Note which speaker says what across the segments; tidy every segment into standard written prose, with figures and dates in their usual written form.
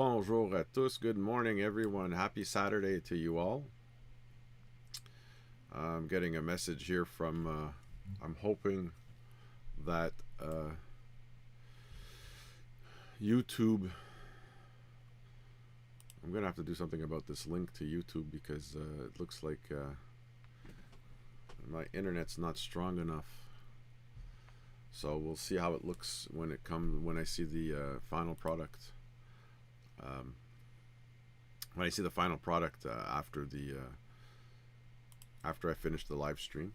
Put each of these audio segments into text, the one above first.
Speaker 1: Bonjour à tous. Good morning, everyone. Happy Saturday to you all. I'm getting a message here from, I'm hoping that YouTube, I'm going to have to do something about this link to YouTube because it looks like my internet's not strong enough. So we'll see how it looks when I see the final product. When I see the final product after I finish the live stream.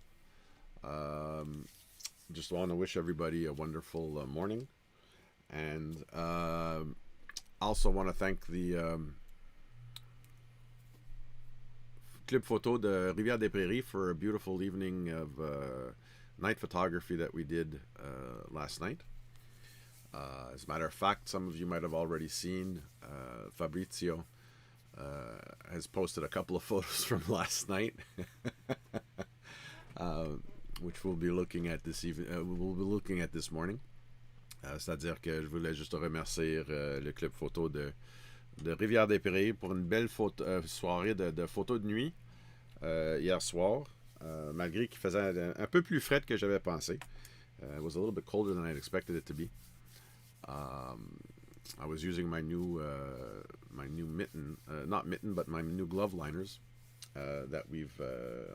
Speaker 1: Just want to wish everybody a wonderful morning, and also want to thank the Club Photo de Rivière-des-Prairies for a beautiful evening of night photography that we did last night. As a matter of fact, some of you might have already seen Fabrizio has posted a couple of photos from last night, which we'll be looking at this evening. We'll be looking at this morning. C'est-à-dire que je voulais juste remercier le club photo de Rivière-des-Prairies pour une belle soirée de photos de nuit hier soir, malgré qu'il faisait un peu plus frais que j'avais pensé. It was a little bit colder than I expected it to be. I was using my new mitten, not mitten, but my new glove liners that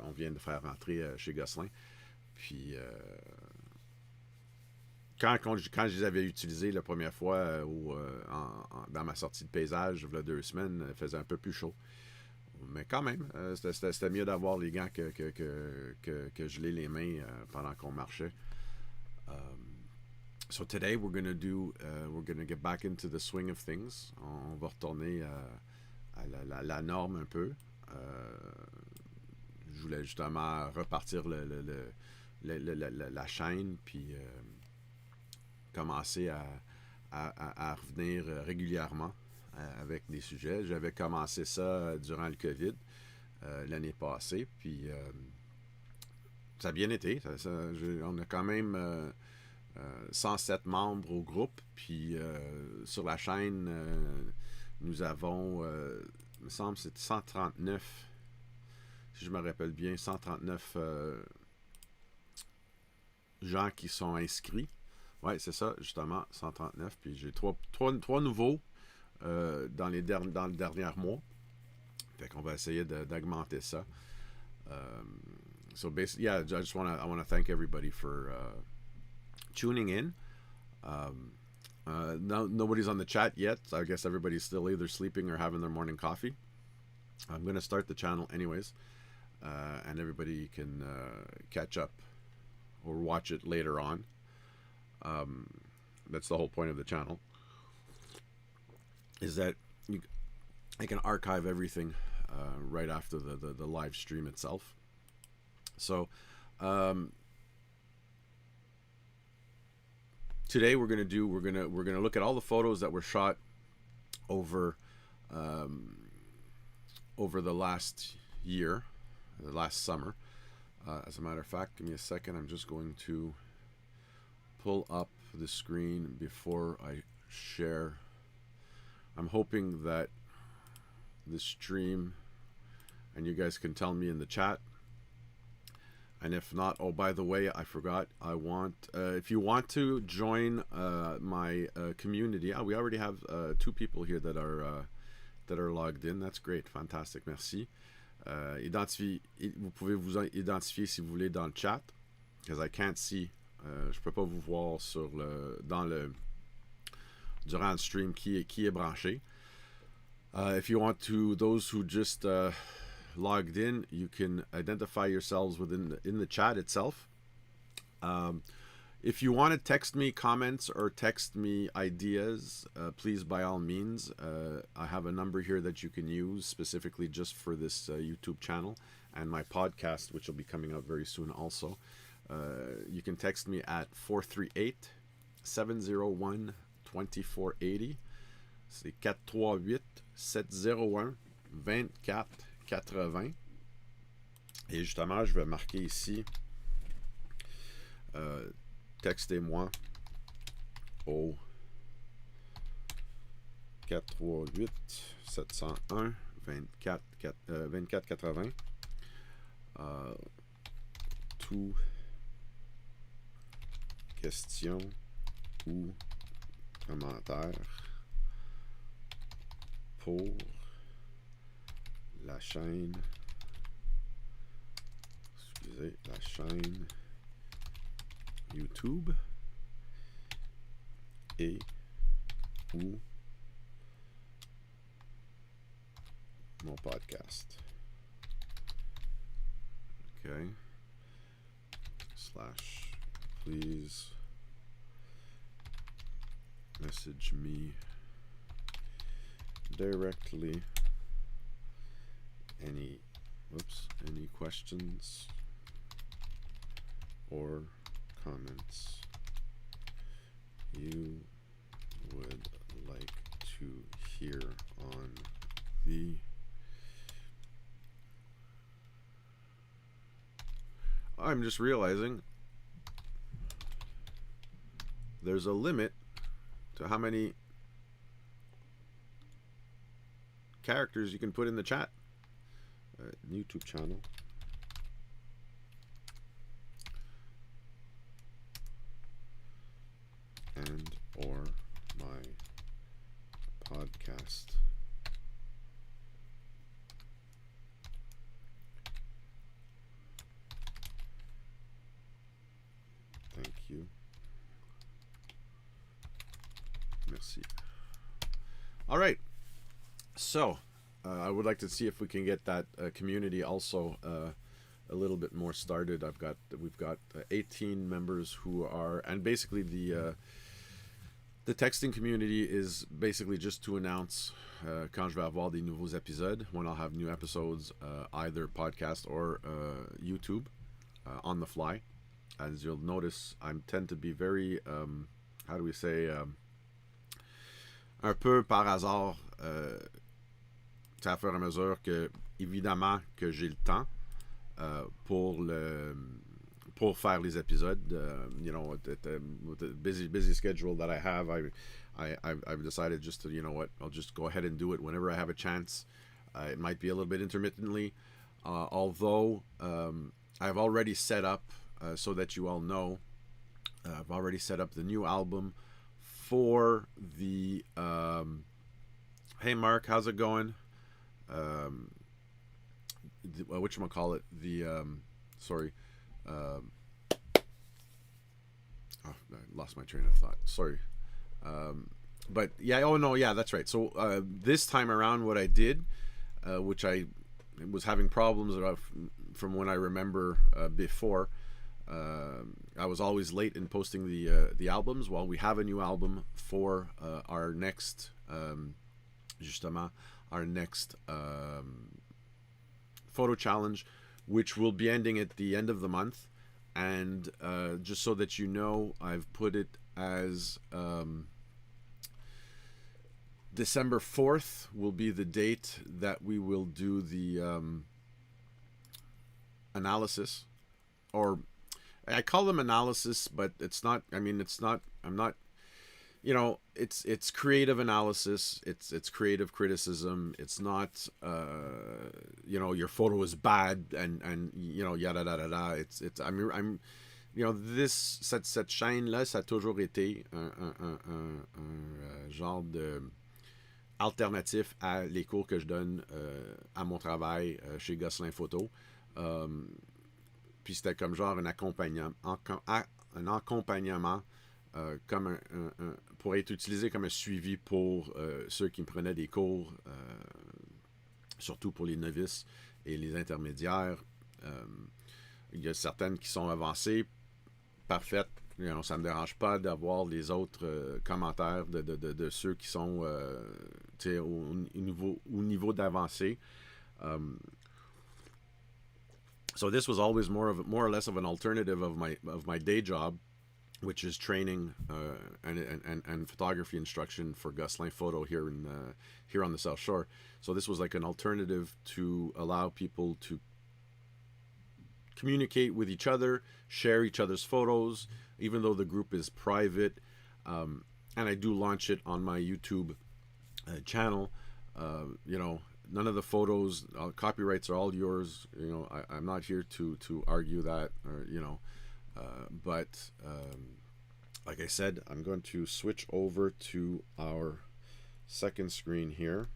Speaker 1: on vient de faire rentrer chez Gosselin. Puis quand je les avais utilisés la première fois dans ma sortie de paysage, il y a 2 semaines, il faisait un peu plus chaud. Mais quand même, c'était mieux d'avoir les gants que geler les mains pendant qu'on marchait. So today we're gonna get back into the swing of things. On va retourner à la norme un peu. Je voulais justement repartir la chaîne, puis commencer à revenir régulièrement avec des sujets. J'avais commencé ça durant le COVID l'année passée, puis ça a bien été. On a quand même 107 membres au groupe, puis sur la chaîne, nous avons, il me semble, c'est 139, si je me rappelle bien, 139 gens qui sont inscrits. Ouais, c'est ça, justement, 139. Puis j'ai trois nouveaux dans le dernier mois. Fait qu'on va essayer d'augmenter ça. So basically, yeah, I want to thank everybody for tuning in. Nobody's on the chat yet. I guess everybody's still either sleeping or having their morning coffee. I'm going to start the channel anyways, and everybody can catch up or watch it later on. That's the whole point of the channel, is that I can archive everything right after the live stream itself. So today we're gonna look at all the photos that were shot over the last year, the last summer. As a matter of fact, give me a second. I'm just going to pull up the screen before I share. I'm hoping that the stream, and you guys can tell me in the chat. And if not, oh, by the way, I forgot. If you want to join my community, we already have 2 people here that are logged in. That's great, fantastic, merci. Vous pouvez vous identifier si vous voulez dans le chat, because I can't see. Je peux pas vous voir durant le stream qui est branché. If you want to, those who just logged in, you can identify yourselves in the chat itself. If you want to text me comments or text me ideas, please, by all means. I have a number here that you can use specifically just for this YouTube channel and my podcast, which will be coming out very soon also. You can text me at 438-701-2480. C'est 438-701-2480. Et justement, je vais marquer ici textez-moi au 438 701 2480. Tout questions ou commentaires pour la chaîne, la chaîne YouTube et ou mon podcast. Okay. / please message me directly any questions or comments you would like to hear on the I'm just realizing there's a limit to how many characters you can put in the chat. YouTube channel. And or my podcast. Thank you. Merci. All right. So, I would like to see if we can get that community also a little bit more started. We've got 18 members who are, and basically the texting community is basically just to announce quand je vais avoir des nouveaux épisodes, when I'll have new episodes, either podcast or YouTube, on the fly. As you'll notice, I tend to be very, how do we say, un peu par hasard, à fur et à mesure que, évidemment, que j'ai le temps pour faire les épisodes. You know, with the busy schedule that I have, I've decided just to, you know what, I'll just go ahead and do it whenever I have a chance. It might be a little bit intermittently, although I've already set up, so that you all know, I've already set up the new album for the hey Mark, how's it going? Whatchamacallit, sorry, oh, I lost my train of thought, sorry. But yeah, oh no, yeah, that's right. So this time around, what I did, which I was having problems from when I remember before, I was always late in posting the albums. Well, we have a new album for our next, justement, our next photo challenge, which will be ending at the end of the month. And just so that you know, I've put it as December 4th will be the date that we will do the analysis, or I call them analysis, but it's not, I mean, it's not, I'm not, you know, it's creative analysis, it's creative criticism. It's not, you know, your photo is bad and you know, yada da da da. It's I'm you know, cette chaîne là, ça a toujours été un genre de alternatif à les cours que je donne à mon travail chez Gosselin Photo. Puis c'était comme genre un accompagnement comme pour être utilisé comme un suivi pour ceux qui me prenaient des cours, surtout pour les novices et les intermédiaires. Il y a certaines qui sont avancées, parfaites. You know, ça ne me dérange pas d'avoir les autres commentaires de ceux qui sont au niveau d'avancée. So this was always more or less of an alternative of my day job, which is training and photography instruction for Gosselin Photo here on the South Shore. So this was like an alternative to allow people to communicate with each other, share each other's photos, even though the group is private. And I do launch it on my YouTube channel. You know, none of the photos, copyrights are all yours. You know, I'm not here to argue that, or you know, but like I said, I'm going to switch over to our second screen here.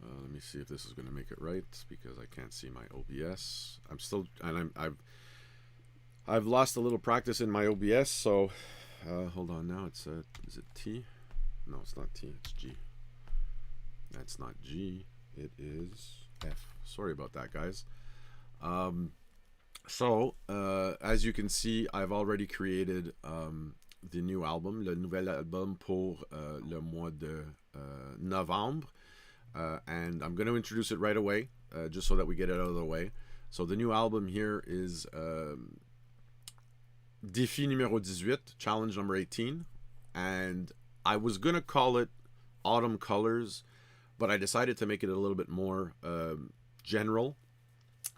Speaker 1: Let me see if this is going to make it right because I can't see my OBS. I'm still, and I've lost a little practice in my OBS. So hold on now. It's is it T? No, it's not T. It's G. That's not G. It is F. Sorry about that, guys. So as you can see, I've already created the new album, le nouvel album pour le mois de novembre. And I'm going to introduce it right away, just so that we get it out of the way. So the new album here is Défi numéro 18, challenge number 18. And I was going to call it Autumn Colors, but I decided to make it a little bit more general.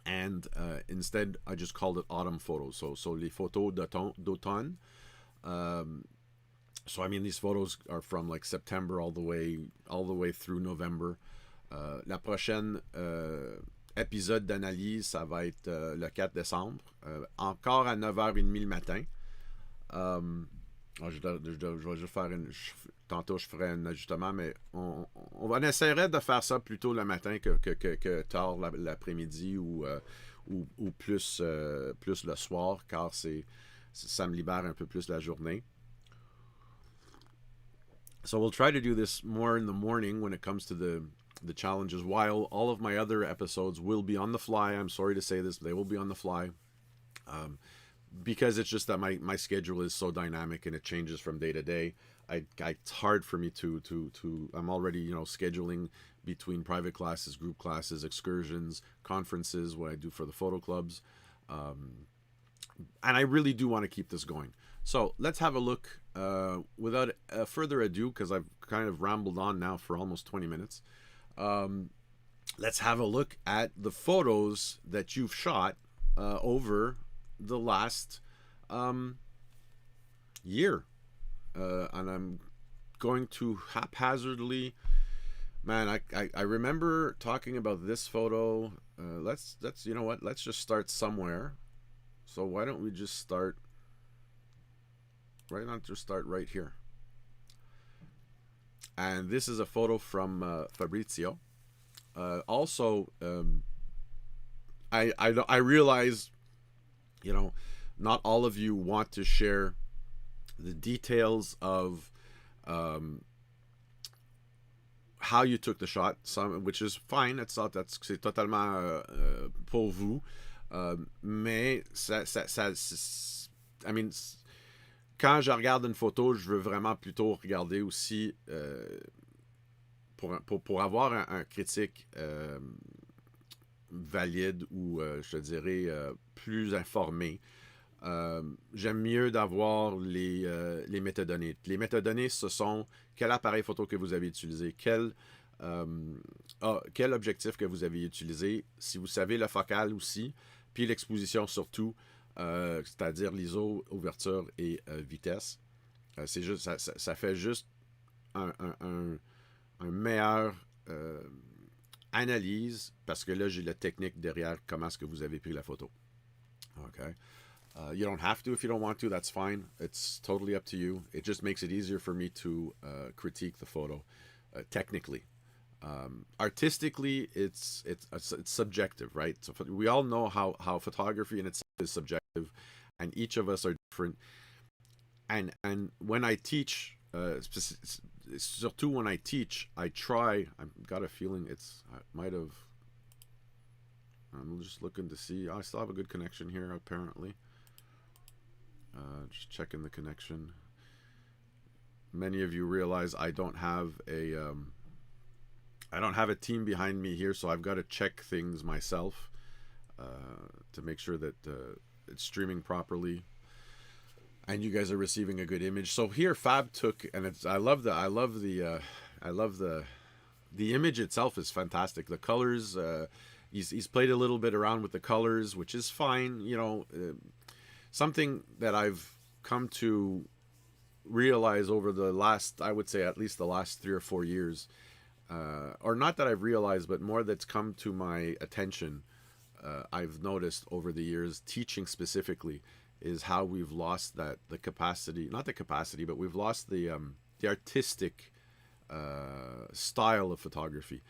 Speaker 1: And instead, I just called it Autumn Photos. So les photos d'automne. So I mean, these photos are from like September all the way through November. La prochaine épisode d'analyse, ça va être le 4 décembre, encore à 9h30 le matin. Je vais juste faire tantôt je ferai un ajustement, mais on essaierait de faire ça plutôt le matin que tard l'après-midi ou plus le soir, car ça me libère un peu plus la journée. So we'll try to do this more in the morning when it comes to the challenges, while all of my other episodes will be on the fly. I'm sorry to say this, but they will be on the fly. Because it's just that my schedule is so dynamic and it changes from day to day. It's hard for me to I'm already, you know, scheduling between private classes, group classes, excursions, conferences, what I do for the photo clubs. And I really do want to keep this going. So let's have a look without further ado, because I've kind of rambled on now for almost 20 minutes. Let's have a look at the photos that you've shot over the last year. And I'm going to haphazardly, man, I remember talking about this photo. Let's you know what, let's just start somewhere. So why don't we just start right here. And this is a photo from Fabrizio. Also, I realize, you know, not all of you want to share the details of how you took the shot, which is fine. C'est totalement pour vous. Mais I mean, quand je regarde une photo, je veux vraiment plutôt regarder aussi pour avoir un critique valide ou je te dirais plus informé. J'aime mieux d'avoir les métadonnées. Les métadonnées, ce sont quel appareil photo que vous avez utilisé, quel objectif que vous avez utilisé, si vous savez le focal aussi, puis l'exposition surtout, c'est-à-dire l'ISO, ouverture et vitesse. C'est juste, ça fait juste un meilleur analyse, parce que là, j'ai la technique derrière comment est-ce que vous avez pris la photo. Okay. You don't have to if you don't want to. That's fine. It's totally up to you. It just makes it easier for me to critique the photo technically. Artistically, it's subjective, right? So we all know how photography in itself is subjective, and each of us are different. And when I teach, surtout when I teach, I try. I've got a feeling I might have. I'm just looking to see. I still have a good connection here, apparently. Just checking the connection. Many of you realize I don't have a team behind me here, so I've got to check things myself to make sure that it's streaming properly and you guys are receiving a good image. So here Fab took, and I love the image itself is fantastic. The colors, he's played a little bit around with the colors, which is fine. You know, something that I've come to realized over the last, I would say at least the last 3 or 4 years, or not that I've realized, but more that's come to my attention, I've noticed over the years, teaching specifically, is how we've lost the capacity, not the capacity, but we've lost the artistic style of photography.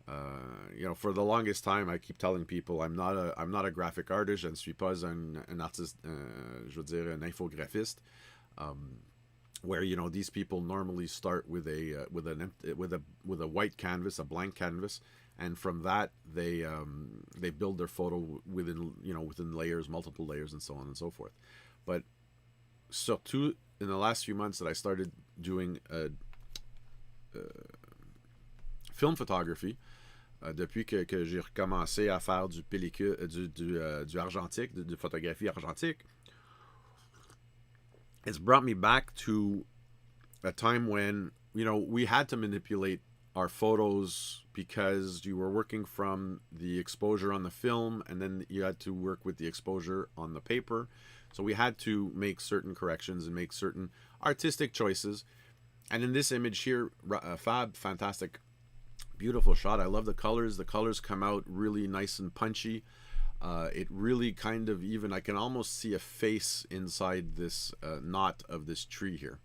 Speaker 1: For the longest time, I keep telling people I'm not a graphic artist. Je ne suis pas un artiste, je veux dire un infographiste. Where these people normally start with a white canvas, a blank canvas, and from that they build their photo within layers, multiple layers, and so on and so forth. But surtout in the last few months that I started doing film photography, depuis que j'ai recommencé à faire du pellicule, du argentique, de photographie argentique, it's brought me back to a time when we had to manipulate our photos because you were working from the exposure on the film, and then you had to work with the exposure on the paper. So we had to make certain corrections and make certain artistic choices. And in this image here, Fab, fantastic, beautiful shot. I love the colors. The colors come out really nice and punchy. It really kind of I can almost see a face inside this knot of this tree here.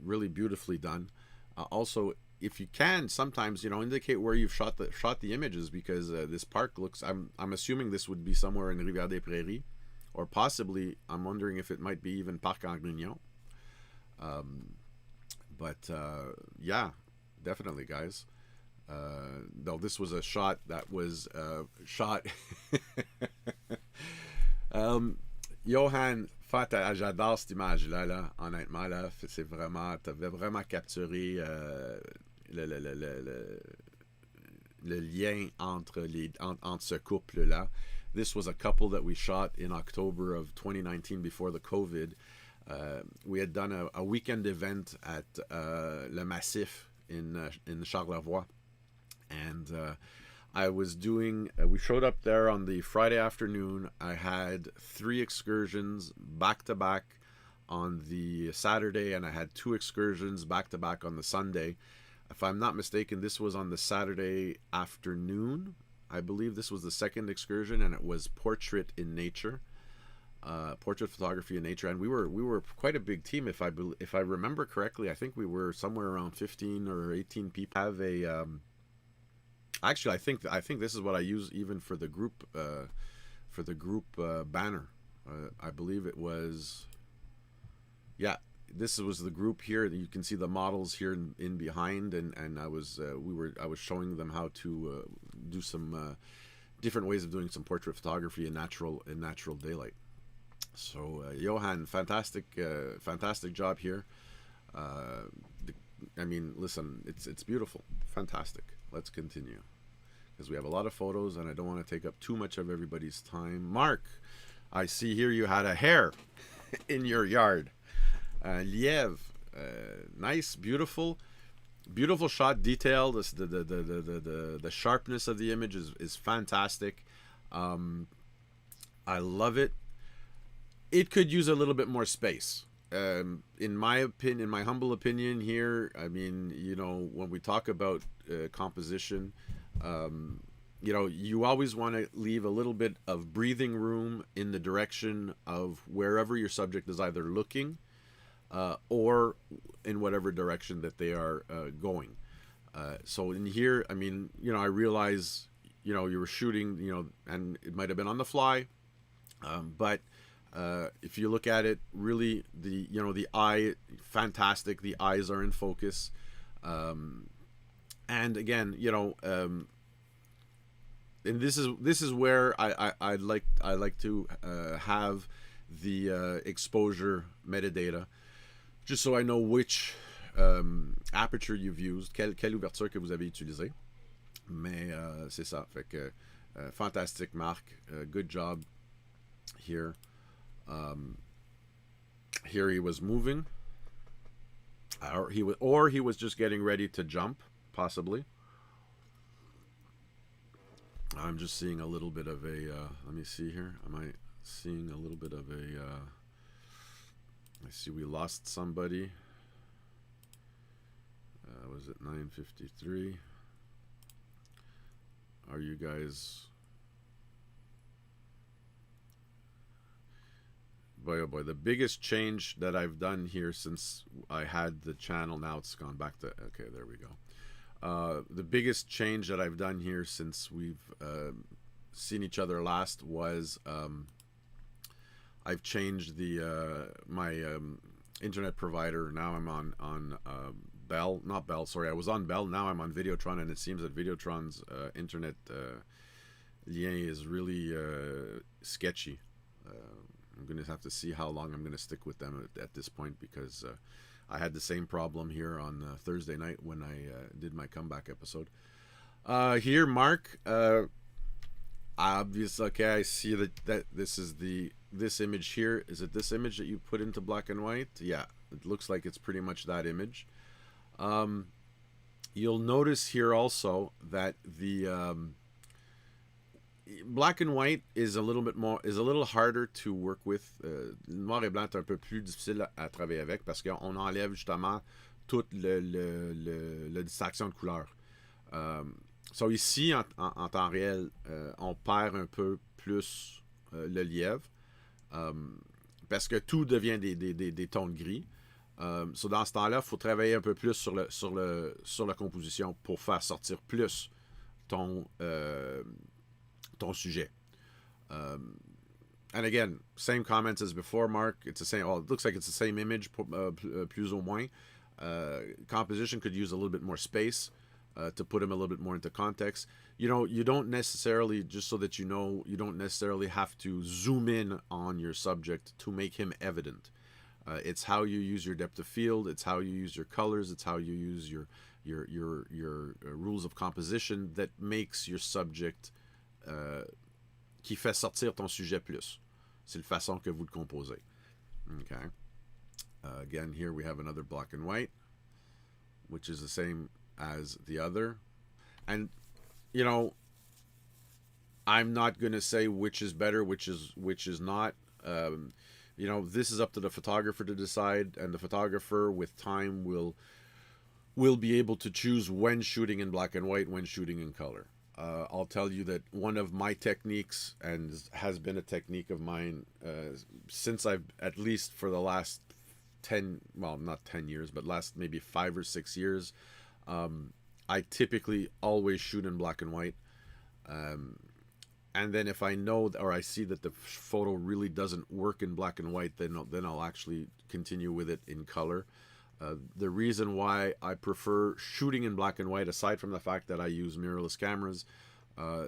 Speaker 1: Really beautifully done. Also, if you can, sometimes indicate where you've shot the images, because this park looks. I'm assuming this would be somewhere in Rivière des Prairies, or possibly I'm wondering if it might be even Parc Angrignon. But yeah, definitely, guys. No, this was a shot that was shot. Johan, j'adore cette image-là, là, honnêtement, là, c'est vraiment, t'avais vraiment capturé le lien entre ce couple-là. This was a couple that we shot in October of 2019 before the COVID. We had done a weekend event at Le Massif in Charlevoix. And I was doing, we showed up there on the Friday afternoon. I had 3 excursions back to back on the Saturday, and I had 2 excursions back to back on the Sunday. If I'm not mistaken, this was on the Saturday afternoon. I believe this was the second excursion, and it was portrait in nature, portrait photography in nature. And we were quite a big team. If I remember correctly, I think we were somewhere around 15 or 18 people. Have a actually, I think this is what I use even for the group banner. I believe it was, yeah, this was the group here. You can see the models here in behind, and I was showing them how to do some different ways of doing some portrait photography in natural daylight. So Johan, fantastic job here. I mean, listen, it's beautiful, fantastic. Let's continue, because we have a lot of photos and I don't want to take up too much of everybody's time. Mark, I see here you had a hare in your yard. Liev, nice, beautiful shot, detail. The sharpness of the image is fantastic. I love it. It could use a little bit more space. In my opinion, in my humble opinion here, I mean, when we talk about composition, you always want to leave a little bit of breathing room in the direction of wherever your subject is either looking or in whatever direction that they are going. So in here, I mean, I realize, you were shooting, and it might have been on the fly, but if you look at it, really, the eye, fantastic. The eyes are in focus, and again, and this is where I like to have the exposure metadata, just so I know which aperture you've used, quelle ouverture que vous avez utilisé. Mais c'est ça. Fait que fantastic, Marc. Good job here. Here he was moving, or he was just getting ready to jump, possibly. I'm just seeing a little bit of a. Let me see here. Am I seeing a little bit of a? I see we lost somebody. Was it 9:53? Are you guys? Boy, oh boy, the biggest change that I've done here since I had the channel, now it's gone back to, okay, there we go. The biggest change that I've done here since we've seen each other last was I've changed the my internet provider. Now I'm on Bell, not Bell, sorry, I was on Bell, now I'm on Videotron, and it seems that Videotron's internet lien is really sketchy. I'm going to have to see how long I'm going to stick with them at this point, because I had the same problem here on Thursday night when I did my comeback episode. Here, Mark, obviously, okay, I see that this is this image here. Is it this image that you put into black and white? Yeah, it looks like it's pretty much that image. You'll notice here also that the black and white is a little harder to work with. Noir et blanc est un peu plus difficile à travailler avec parce qu'on enlève justement toute la distraction de couleur. So ici, en temps réel, on perd un peu plus le lièvre parce que tout devient des tons de gris. So dans ce temps-là, il faut travailler un peu plus sur la composition pour faire sortir plus ton sujet. And again, same comments as before, Mark. It's the same. Oh, it looks like it's the same image, plus ou moins. Composition could use a little bit more space to put him a little bit more into context. You know, you don't necessarily, just so that you know, you don't necessarily have to zoom in on your subject to make him evident. It's how you use your depth of field. It's how you use your colors. It's how you use your rules of composition that makes your subject qui fait sortir ton sujet plus. C'est la façon que vous le composez. Okay. Again, here we have another black and white, which is the same as the other. And, you know, I'm not going to say which is better, which is not. You know, this is up to the photographer to decide, and the photographer with time will be able to choose when shooting in black and white, when shooting in color. I'll tell you that one of my techniques, and has been a technique of mine since I've, at least for the last 10, well, not 10 years, but last maybe 5 or 6 years, I typically always shoot in black and white. And then if I know or I see that the photo really doesn't work in black and white, then I'll actually continue with it in color. The reason why I prefer shooting in black and white, aside from the fact that I use mirrorless cameras,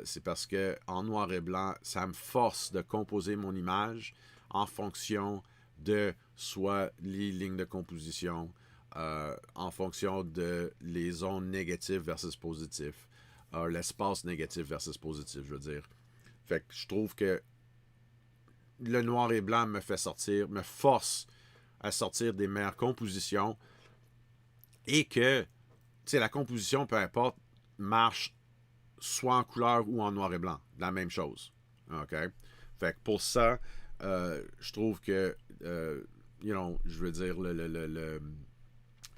Speaker 1: c'est parce que en noir et blanc, ça me force de composer mon image en fonction de soit les lignes de composition, en fonction de les zones négatives versus positives, l'espace négatif versus positif, je veux dire. Fait que je trouve que le noir et blanc me force à sortir des meilleures compositions, et que, tu sais, la composition, peu importe, marche soit en couleur ou en noir et blanc, la même chose. OK? Fait que pour ça, je trouve que, you know, je veux dire, le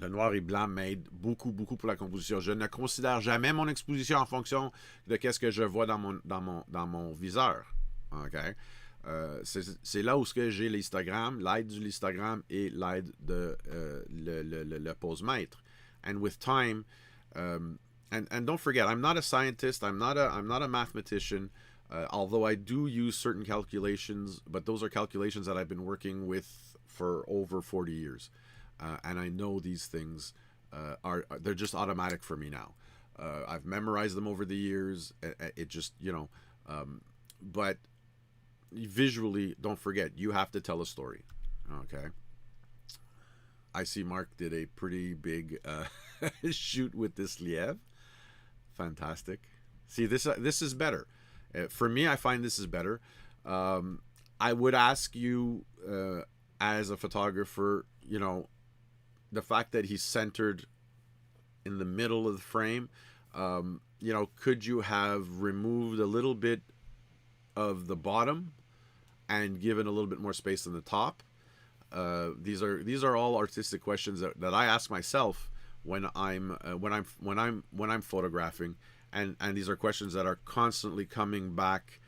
Speaker 1: noir et blanc m'aide beaucoup, beaucoup pour la composition. Je ne considère jamais mon exposition en fonction de qu'est-ce que je vois dans mon viseur. OK? C'est là où j'ai l'histogramme, l'aide du histogramme et l'aide de le pose-mètre. And with time, and don't forget, I'm not a scientist, I'm not a mathematician, although I do use certain calculations, but those are calculations that I've been working with for over 40 years. And I know these things they're just automatic for me now. I've memorized them over the years. It just, you know, but visually, don't forget, you have to tell a story. Okay. I see Mark did a pretty big shoot with this lièvre. Fantastic. See, this is better. For me, I find this is better. I would ask you, as a photographer, you know, the fact that he's centered in the middle of the frame, you know, could you have removed a little bit of the bottom and given a little bit more space on the top? These are all artistic questions that I ask myself when I'm photographing, and these are questions that are constantly coming back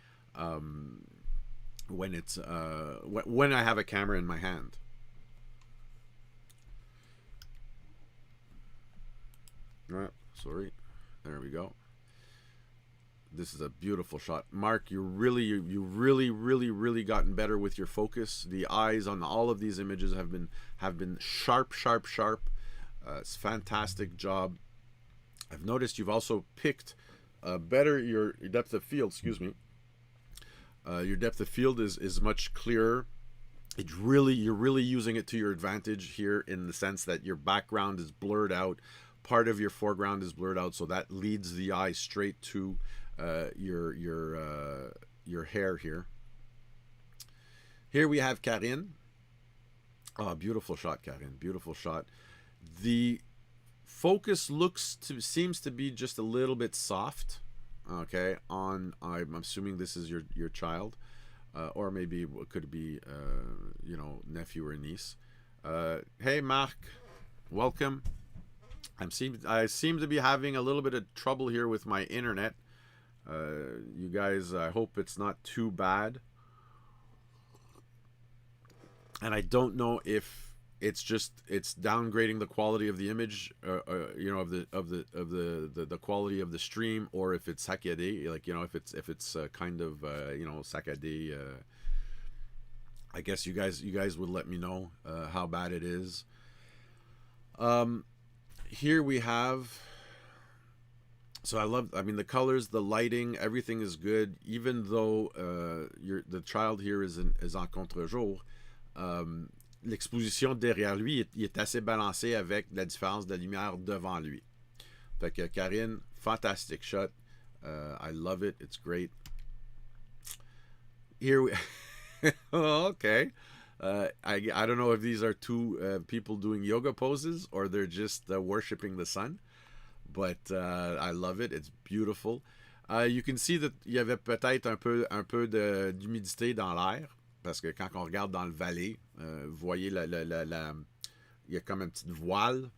Speaker 1: when it's when I have a camera in my hand. Sorry, there we go. This is a beautiful shot, Mark. You really gotten better with your focus. The eyes on all of these images have been sharp, sharp, sharp. It's fantastic job. I've noticed you've also picked better your depth of field. Excuse me. Your depth of field is much clearer. You're really using it to your advantage here, in the sense that your background is blurred out, part of your foreground is blurred out, so that leads the eye straight to your hair here. Here we have Karine. Oh, beautiful shot, Karine. Beautiful shot. The focus seems to be just a little bit soft. Okay, I'm assuming this is your child, or maybe it could be nephew or niece. Hey, Marc, welcome. I seem to be having a little bit of trouble here with my internet. You guys, I hope it's not too bad. And I don't know if it's downgrading the quality of the image, of the quality of the stream, or if it's saccadé, if it's kind of saccadé. I guess you guys would let me know how bad it is. Here we have. So I mean, the colors, the lighting, everything is good. Even though the child here is en contre-jour, l'exposition derrière lui, il est assez balancé avec la différence de la lumière devant lui. Fait que Karine, fantastic shot. I love it. It's great. Here we... Oh, okay. I don't know if these are two people doing yoga poses or they're just worshiping the sun. But I love it. It's beautiful. You can see that il y avait peut-être un peu d'humidité dans l'air, parce que quand on regarde dans le vallée, vous voyez il y a comme une petite voile.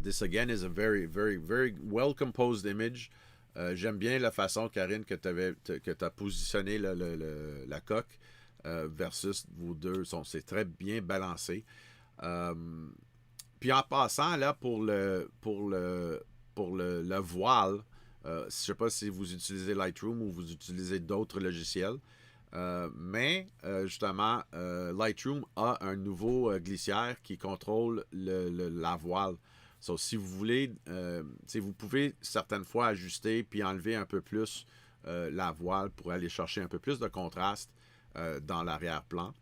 Speaker 1: This again is a very, very, very well composed image. J'aime bien la façon, Karine, que tu as positionné la coque versus vous deux. C'est très bien balancé. Puis en passant, là, pour le voile, je ne sais pas si vous utilisez Lightroom ou vous utilisez d'autres logiciels, mais justement, Lightroom a un nouveau glissière qui contrôle la voile. So, si vous voulez, vous pouvez certaines fois ajuster puis enlever un peu plus la voile pour aller chercher un peu plus de contraste dans l'arrière-plan.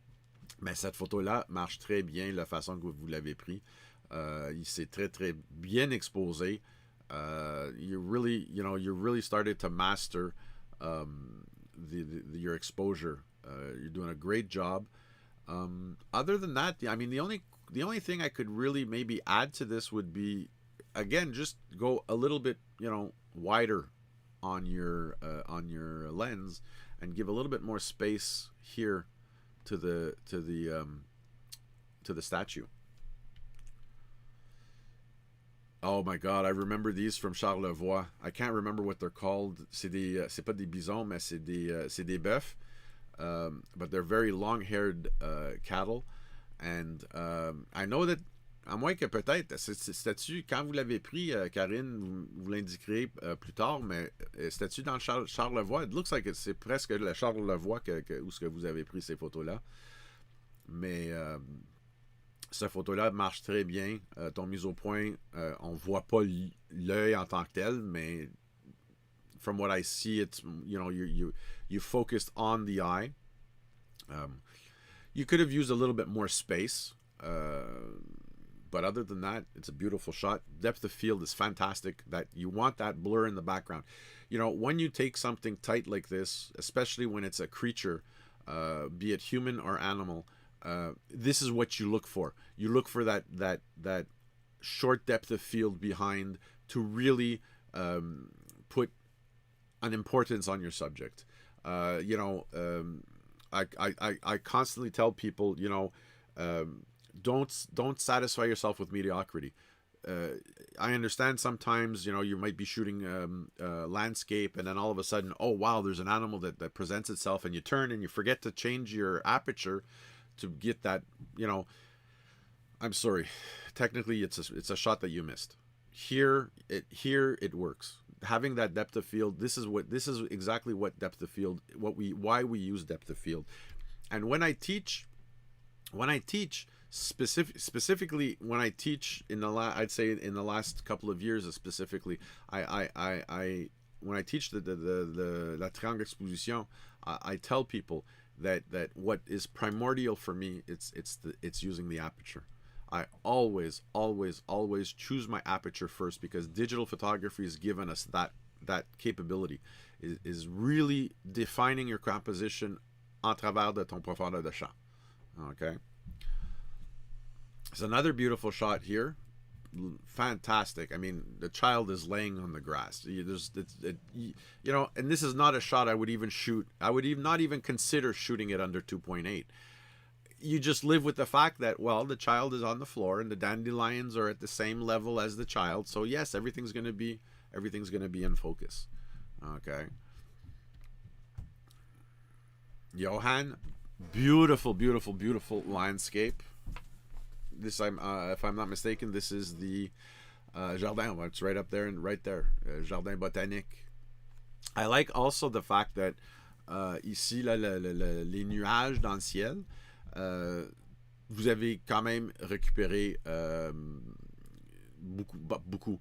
Speaker 1: Mais cette photo-là marche très bien, la façon que vous l'avez pris. Il s'est très, très bien exposé. You really started to master your exposure. You're doing a great job. Other than that, I mean, the only thing I could really maybe add to this would be, again, just go a little bit, wider on your lens and give a little bit more space here to the statue. Oh my God, I remember these from Charlevoix. I can't remember what they're called. C'est pas des bisons, mais c'est des bœufs. But they're very long-haired cattle. And I know that, à moins que peut-être, c'était-tu, quand vous l'avez pris, Karine, vous l'indiquerez plus tard, mais c'était-tu dans le Charlevoix? It looks like c'est presque le Charlevoix où ce que vous avez pris ces photos-là. Mais cette photo-là marche très bien. Ton mise au point, on voit pas l'œil en tant que tel, mais from what I see, it's you focused on the eye. You could have used a little bit more space, but other than that, it's a beautiful shot. Depth of field is fantastic. That you want that blur in the background. When you take something tight like this, especially when it's a creature, be it human or animal, this is what you look for. You look for that short depth of field behind to really put an importance on your subject. I constantly tell people, Don't satisfy yourself with mediocrity. uh, I understand sometimes, you might be shooting landscape, and then all of a sudden, oh wow, there's an animal that presents itself, and you turn and you forget to change your aperture to get that. You know, I'm sorry, technically it's a shot that you missed. Here it works. Having that depth of field, this is exactly what depth of field, why we use depth of field. And when I teach specifically when I teach I'd say in the last couple of years specifically, I when I teach the la triangle exposition, I tell people that what is primordial for me, it's using the aperture. I always choose my aperture first, because digital photography has given us that capability, is really defining your composition en travers de ton profondeur de champ. Okay. It's another beautiful shot here. Fantastic. I mean, the child is laying on the grass. And this is not a shot I would even shoot. I would even not even consider shooting it under 2.8. You just live with the fact that, well, the child is on the floor and the dandelions are at the same level as the child. So yes, everything's gonna be in focus. Okay. Johan, beautiful, beautiful, beautiful landscape. This if I'm not mistaken, this is the jardin. It's right up there and right there, jardin botanique. I like also the fact that ici là, les nuages dans le ciel, vous avez quand même récupéré beaucoup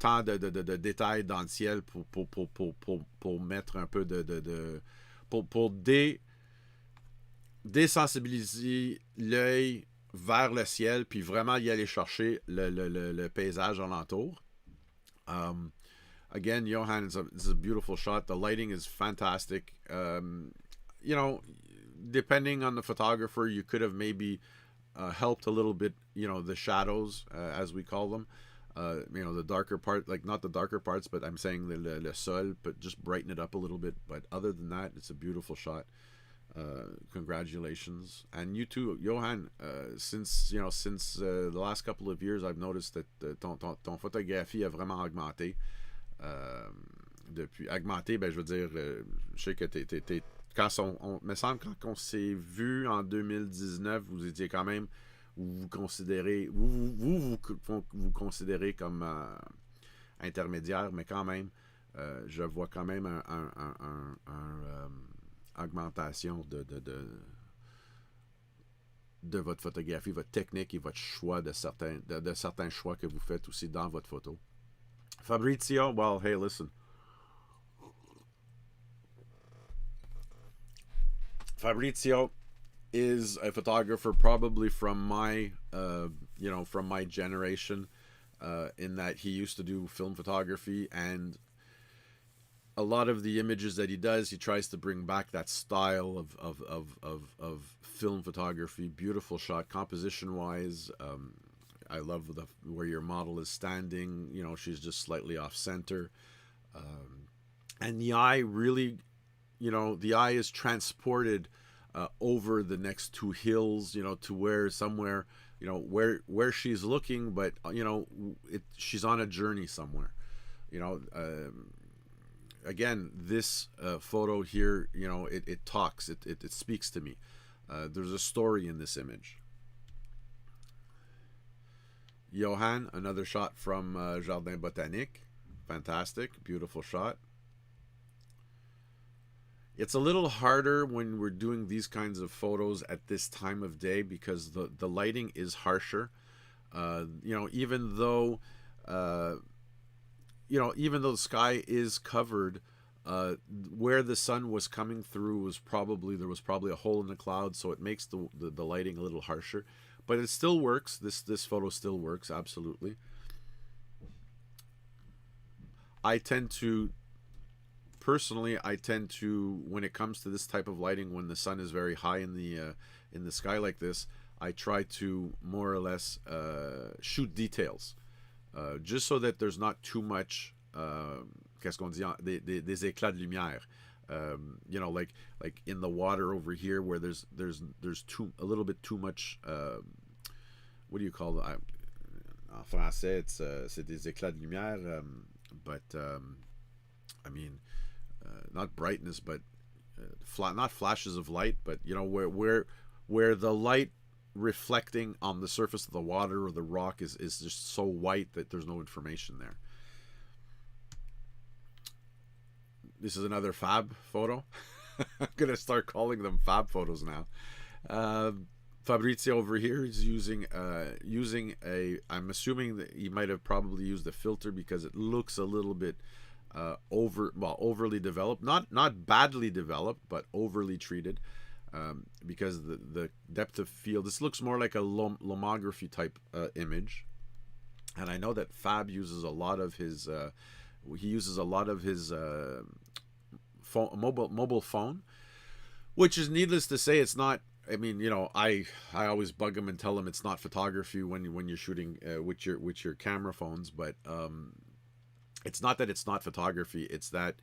Speaker 1: tant de détails dans le ciel pour mettre un peu pour désensibiliser l'œil vers le ciel, puis vraiment y aller chercher le paysage alentour. Again, Johan, it's a beautiful shot. The lighting is fantastic. Depending on the photographer, you could have maybe helped a little bit, the shadows, as we call them. The darker part, like not the darker parts, but I'm saying le sol, but just brighten it up a little bit. But other than that, it's a beautiful shot. Congratulations, and you too, Johan. Since the last couple of years, I've noticed that ton photographie a vraiment augmenté. Depuis augmenté, je veux dire, je sais que t'es me semble quand on s'est vu en 2019, vous étiez quand même, vous considérez, vous considérez comme intermédiaire, mais quand même, je vois quand même un augmentation de votre photographie, votre technique et votre choix de certains choix que vous faites aussi dans votre photo. Fabrizio, well, hey, listen. Fabrizio is a photographer probably from my generation, in that he used to do film photography, and a lot of the images that he does, he tries to bring back that style of film photography. Beautiful shot, composition wise. I love where your model is standing. She's just slightly off center, and the eye really, the eye is transported over the next two hills, to where somewhere, where she's looking, but she's on a journey somewhere. Again, this photo here, it talks, it speaks to me. There's a story in this image. Johan, another shot from Jardin Botanique. Fantastic, beautiful shot. It's a little harder when we're doing these kinds of photos at this time of day, because the lighting is harsher. Even though the sky is covered, where the sun was coming through there was probably a hole in the cloud, so it makes the lighting a little harsher. But it still works. This photo still works, absolutely. Personally, when it comes to this type of lighting, when the sun is very high in the sky like this, I try to more or less shoot details, just so that there's not too much, qu'est-ce qu'on dit, des éclats de lumière. You know, like in the water over here where there's a little bit too much. What do you call it? En français, c'est des éclats de lumière, but I mean, not brightness, but not flashes of light, but you know where the light reflecting on the surface of the water or the rock is just so white that there's no information there. This is another fab photo. I'm gonna start calling them fab photos now. Fabrizio over here is using a. I'm assuming that he might have probably used a filter because it looks a little bit overly developed. Not badly developed, but overly treated. Because the depth of field, this looks more like a lomography type image, and I know that Fab uses a lot of his mobile phone, which is needless to say, it's not. I mean, you know, I always bug him and tell him it's not photography when you're shooting with your camera phones, but it's not that it's not photography, it's that.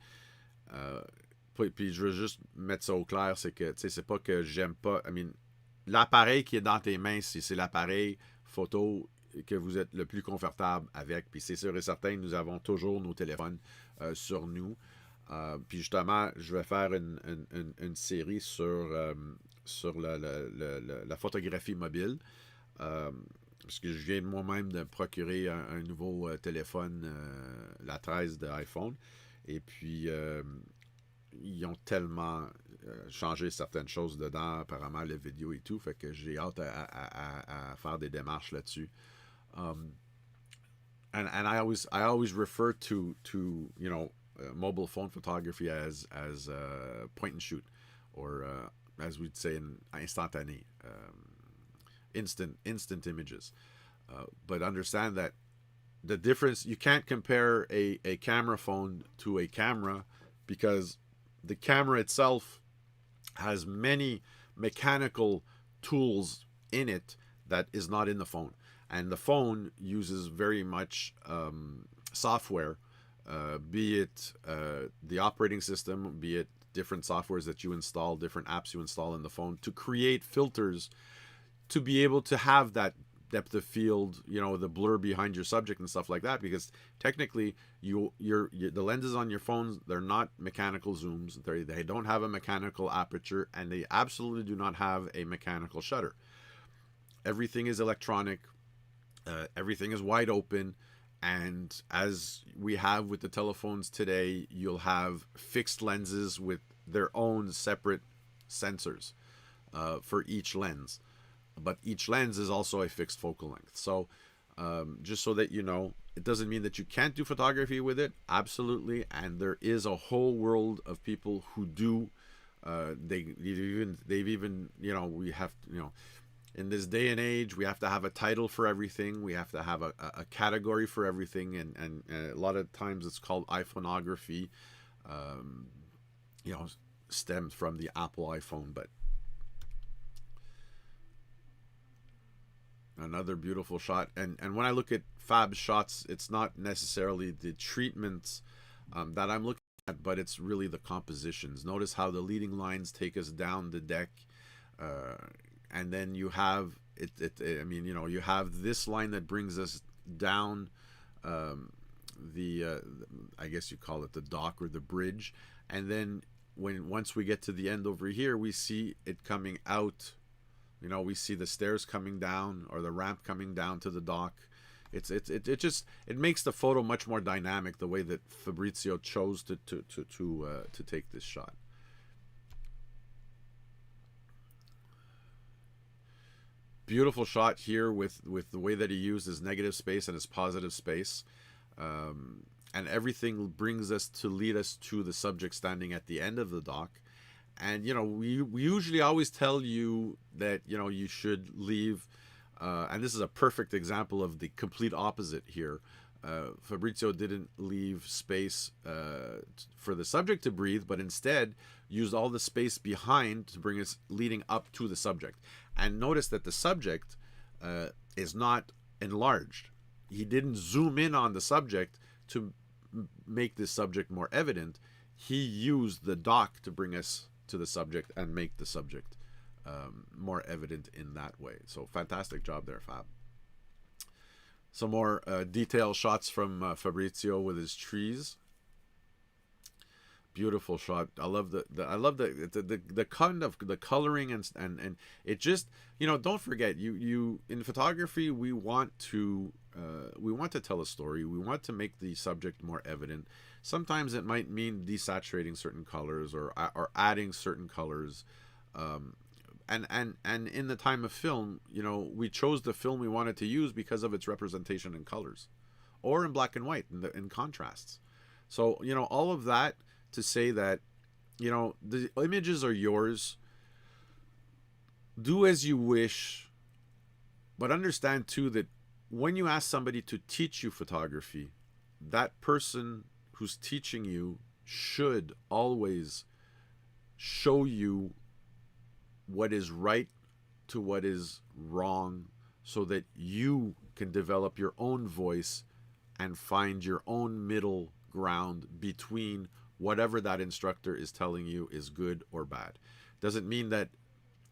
Speaker 1: Puis je veux juste mettre ça au clair, c'est que, tu sais, c'est pas que j'aime pas. I mean, l'appareil qui est dans tes mains, c'est l'appareil photo que vous êtes le plus confortable avec. Puis c'est sûr et certain, nous avons toujours nos téléphones sur nous. Puis justement, je vais faire une série sur la photographie mobile. Parce que je viens moi-même de procurer un nouveau téléphone, la 13 de iPhone. Et puis, ils ont tellement changé certaines choses dedans, apparemment, les vidéos et tout, fait que j'ai hâte à faire des démarches là-dessus. And I always refer to you know, mobile phone photography as point and shoot, or as we'd say in instantané, instant images. But understand that the difference, you can't compare a camera phone to a camera, because the camera itself has many mechanical tools in it that is not in the phone. And the phone uses very much software, be it the operating system, be it different softwares that you install, different apps you install in the phone, to create filters to be able to have that depth of field, you know, the blur behind your subject and stuff like that, because technically the lenses on your phones, they're not mechanical zooms, they don't have a mechanical aperture, and they absolutely do not have a mechanical shutter. Everything is electronic, everything is wide open, and as we have with the telephones today, you'll have fixed lenses with their own separate sensors for each lens. But each lens is also a fixed focal length. So just so that you know, it doesn't mean that you can't do photography with it. Absolutely. And there is a whole world of people who do. They've even, you know, we have, you know, in this day and age, we have to have a title for everything. We have to have a category for everything. And a lot of times it's called iPhoneography, you know, stems from the Apple iPhone. But another beautiful shot, and when I look at Fab's shots, it's not necessarily the treatments that I'm looking at, but it's really the compositions. Notice how the leading lines take us down the deck, and then you have I mean, you know, you have this line that brings us down I guess you call it the dock or the bridge, and then once we get to the end over here, we see it coming out. You know, we see the stairs coming down, or the ramp coming down to the dock. It makes the photo much more dynamic, the way that Fabrizio chose to take this shot. Beautiful shot here with the way that he used his negative space and his positive space, and everything brings us to lead us to the subject standing at the end of the dock. And, you know, we usually always tell you that, you know, you should leave, and this is a perfect example of the complete opposite here. Fabrizio didn't leave space for the subject to breathe, but instead used all the space behind to bring us leading up to the subject. And notice that the subject is not enlarged. He didn't zoom in on the subject to make this subject more evident. he used the doc to bring us to the subject and make the subject more evident in that way. So fantastic job there, Fab. Some more detailed shots from Fabrizio with his trees. Beautiful shot. I love the kind of the coloring and it just, you know, don't forget, you in photography we want to tell a story. We want to make the subject more evident. Sometimes it might mean desaturating certain colors or adding certain colors. And in the time of film, you know, we chose the film we wanted to use because of its representation in colors or in black and white in contrasts. So, you know, all of that to say that, you know, the images are yours. Do as you wish, but understand too that when you ask somebody to teach you photography, that person who's teaching you should always show you what is right to what is wrong, so that you can develop your own voice and find your own middle ground between whatever that instructor is telling you is good or bad. Doesn't mean that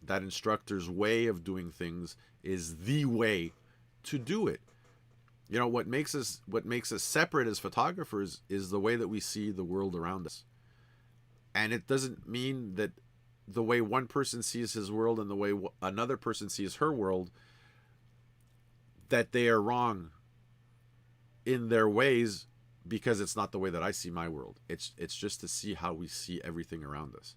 Speaker 1: that instructor's way of doing things is the way to do it. You know, what makes us separate as photographers is the way that we see the world around us. And it doesn't mean that the way one person sees his world and the way another person sees her world, that they are wrong in their ways, because it's not the way that I see my world. It's just to see how we see everything around us.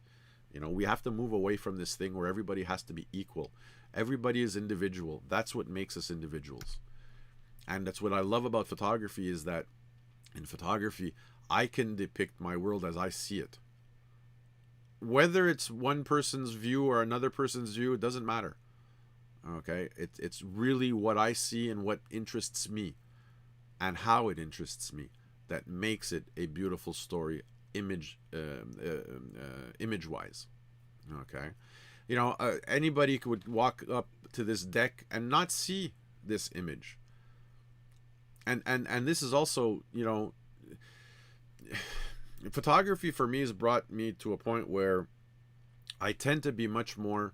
Speaker 1: You know, we have to move away from this thing where everybody has to be equal. Everybody is individual. That's what makes us individuals. And that's what I love about photography, is that in photography, I can depict my world as I see it. Whether it's one person's view or another person's view, it doesn't matter. Okay? It's really what I see and what interests me and how it interests me that makes it a beautiful story image-wise. Okay? You know, anybody could walk up to this deck and not see this image. And this is also, you know, photography for me has brought me to a point where I tend to be much more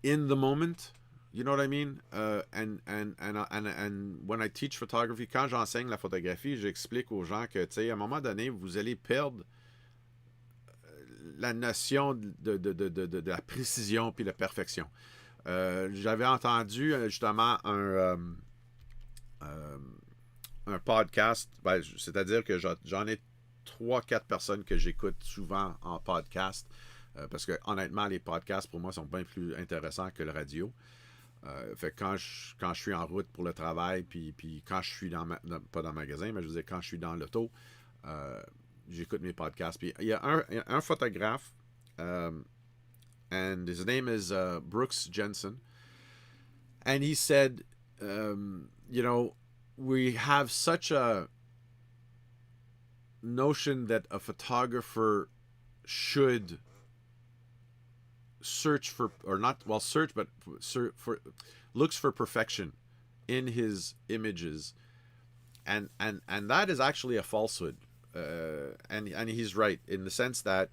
Speaker 1: in the moment. You know what I mean? And when I teach photography, quand j'enseigne la photographie, j'explique aux gens que, tu sais, à un moment donné, vous allez perdre la notion de la précision puis la perfection. J'avais entendu justement un podcast, ben, c'est-à-dire que j'en ai 3-4 personnes que j'écoute souvent en podcast, parce que honnêtement, les podcasts pour moi sont bien plus intéressants que le radio. Fait que quand je suis en route pour le travail, puis quand je suis pas dans le magasin, mais je veux dire quand je suis dans l'auto, j'écoute mes podcasts. Puis il y a un photographe, and his name is Brooks Jensen, and he said, you know, we have such a notion that a photographer should search for, or not, well, search, but looks for perfection in his images, and that is actually a falsehood, and he's right in the sense that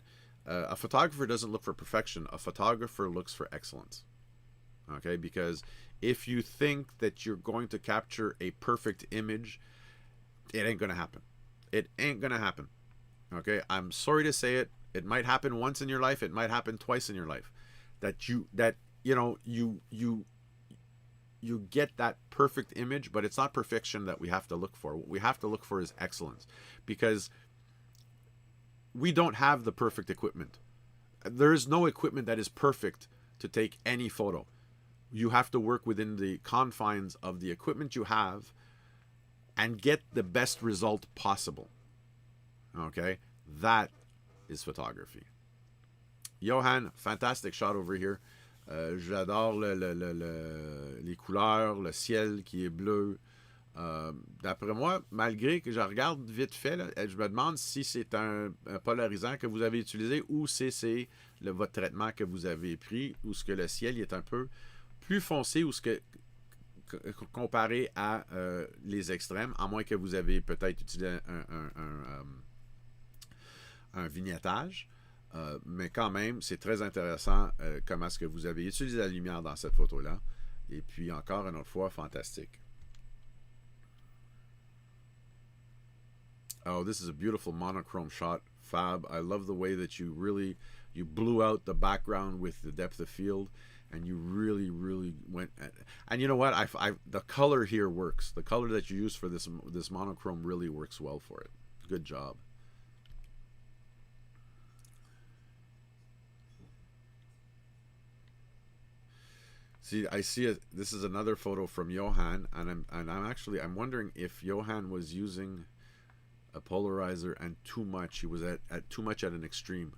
Speaker 1: a photographer doesn't look for perfection. A photographer looks for excellence. Okay, because if you think that you're going to capture a perfect image, it ain't gonna happen. It ain't gonna happen. Okay, I'm sorry to say it. It might happen once in your life. It might happen twice in your life. That you get that perfect image, but it's not perfection that we have to look for. What we have to look for is excellence, because we don't have the perfect equipment. There is no equipment that is perfect to take any photo. You have to work within the confines of the equipment you have and get the best result possible. Okay? That is photography. Johan, fantastic shot over here. J'adore les couleurs, le ciel qui est bleu. D'après moi, malgré que je regarde vite fait, là, je me demande si c'est un polarisant que vous avez utilisé ou si c'est votre traitement que vous avez pris, ou ce que le ciel est un peu plus foncé, ou ce que comparé à les extrêmes, à moins que vous avez peut-être utilisé un vignettage. Mais quand même, c'est très intéressant comment est-ce que vous avez utilisé la lumière dans cette photo-là. Et puis, encore une autre fois, fantastique. Oh, this is a beautiful monochrome shot, Fab. I love the way that you blew out the background with the depth of field, and you really went. And you know what? The color here works. The color that you use for this monochrome really works well for it. Good job. See, I see it. This is another photo from Johan, and I'm wondering if Johan was using a polarizer and too much. He was at too much at an extreme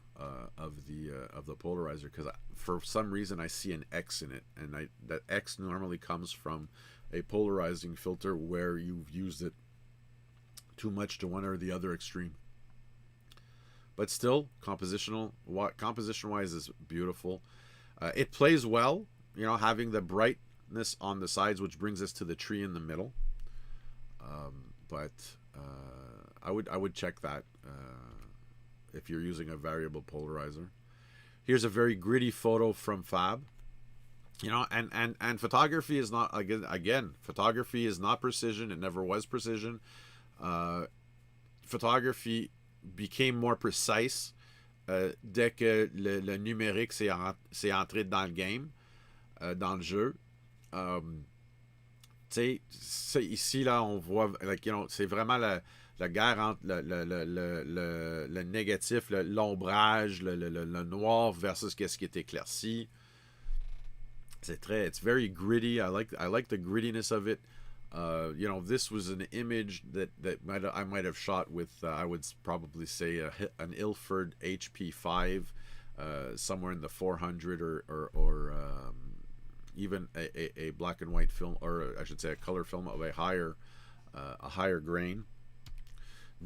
Speaker 1: of the polarizer, because for some reason I see an X in it, and that X normally comes from a polarizing filter where you've used it too much to one or the other extreme. But still, composition wise is beautiful. It plays well, you know, having the brightness on the sides, which brings us to the tree in the middle. But I would check that if you're using a variable polarizer. Here's a very gritty photo from Fab. You know, and photography is not, again, photography is not precision. It never was precision. Photography became more precise dès que le numérique s'est entré dans le game, dans le jeu. Tu sais, ici, là, on voit, like, you know, c'est vraiment la guerre entre le négatif, l'ombrage, le noir versus qu'est-ce qui est éclairci. It's very gritty. I like the grittiness of it. You know, this was an image that I might have shot with, I would probably say an Ilford HP5, somewhere in the 400, or even a black and white film, or I should say a color film of a higher grain.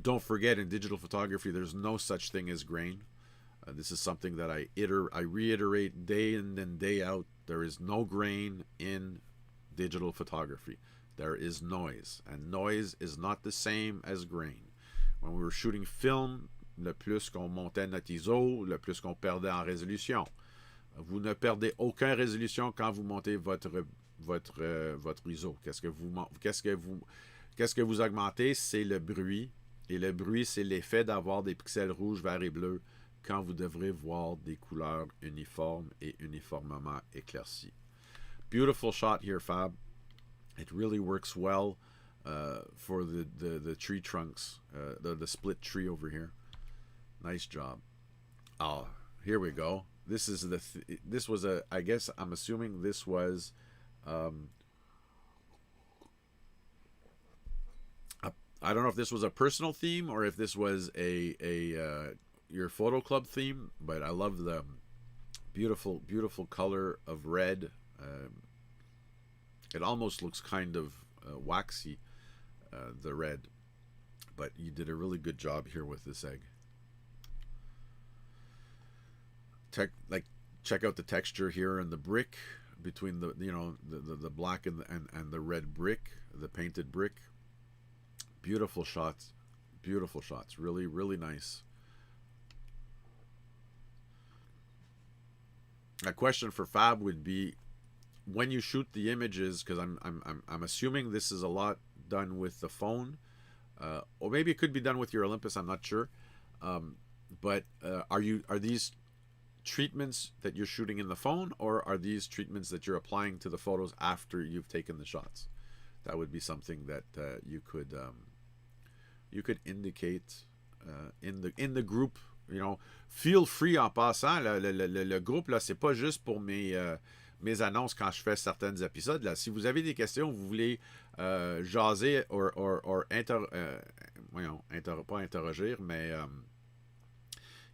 Speaker 1: Don't forget, in digital photography, there's no such thing as grain. This is something that I reiterate day in and day out. There is no grain in digital photography. There is noise, and noise is not the same as grain. When we were shooting film, le plus qu'on montait notre ISO, le plus qu'on perdait en résolution. Vous ne perdez aucune résolution quand vous montez votre ISO. Qu'est-ce que vous augmentez? C'est le bruit. Et le bruit, c'est l'effet d'avoir des pixels rouges, verts et bleus quand vous devrez voir des couleurs uniformes et uniformément éclaircies. Beautiful shot here, Fab. It really works well for the tree trunks, the split tree over here. Nice job. Oh, here we go. This was I guess I'm assuming this was I don't know if this was a personal theme or if this was your photo club theme, but I love the beautiful color of red. It almost looks kind of waxy, the red, but you did a really good job here with this egg. Check out the texture here in the brick between the black and the red brick, the painted brick. Beautiful shots, really, really nice. A question for Fab would be, when you shoot the images, because I'm assuming this is a lot done with the phone, or maybe it could be done with your Olympus. I'm not sure, but are these treatments that you're shooting in the phone, or are these treatments that you're applying to the photos after you've taken the shots? That would be something that you could indicate in the group. You know, feel free en passant. Le groupe là, c'est pas juste pour mes annonces quand je fais certains épisodes. Là, si vous avez des questions, vous voulez jaser pas interroger, mais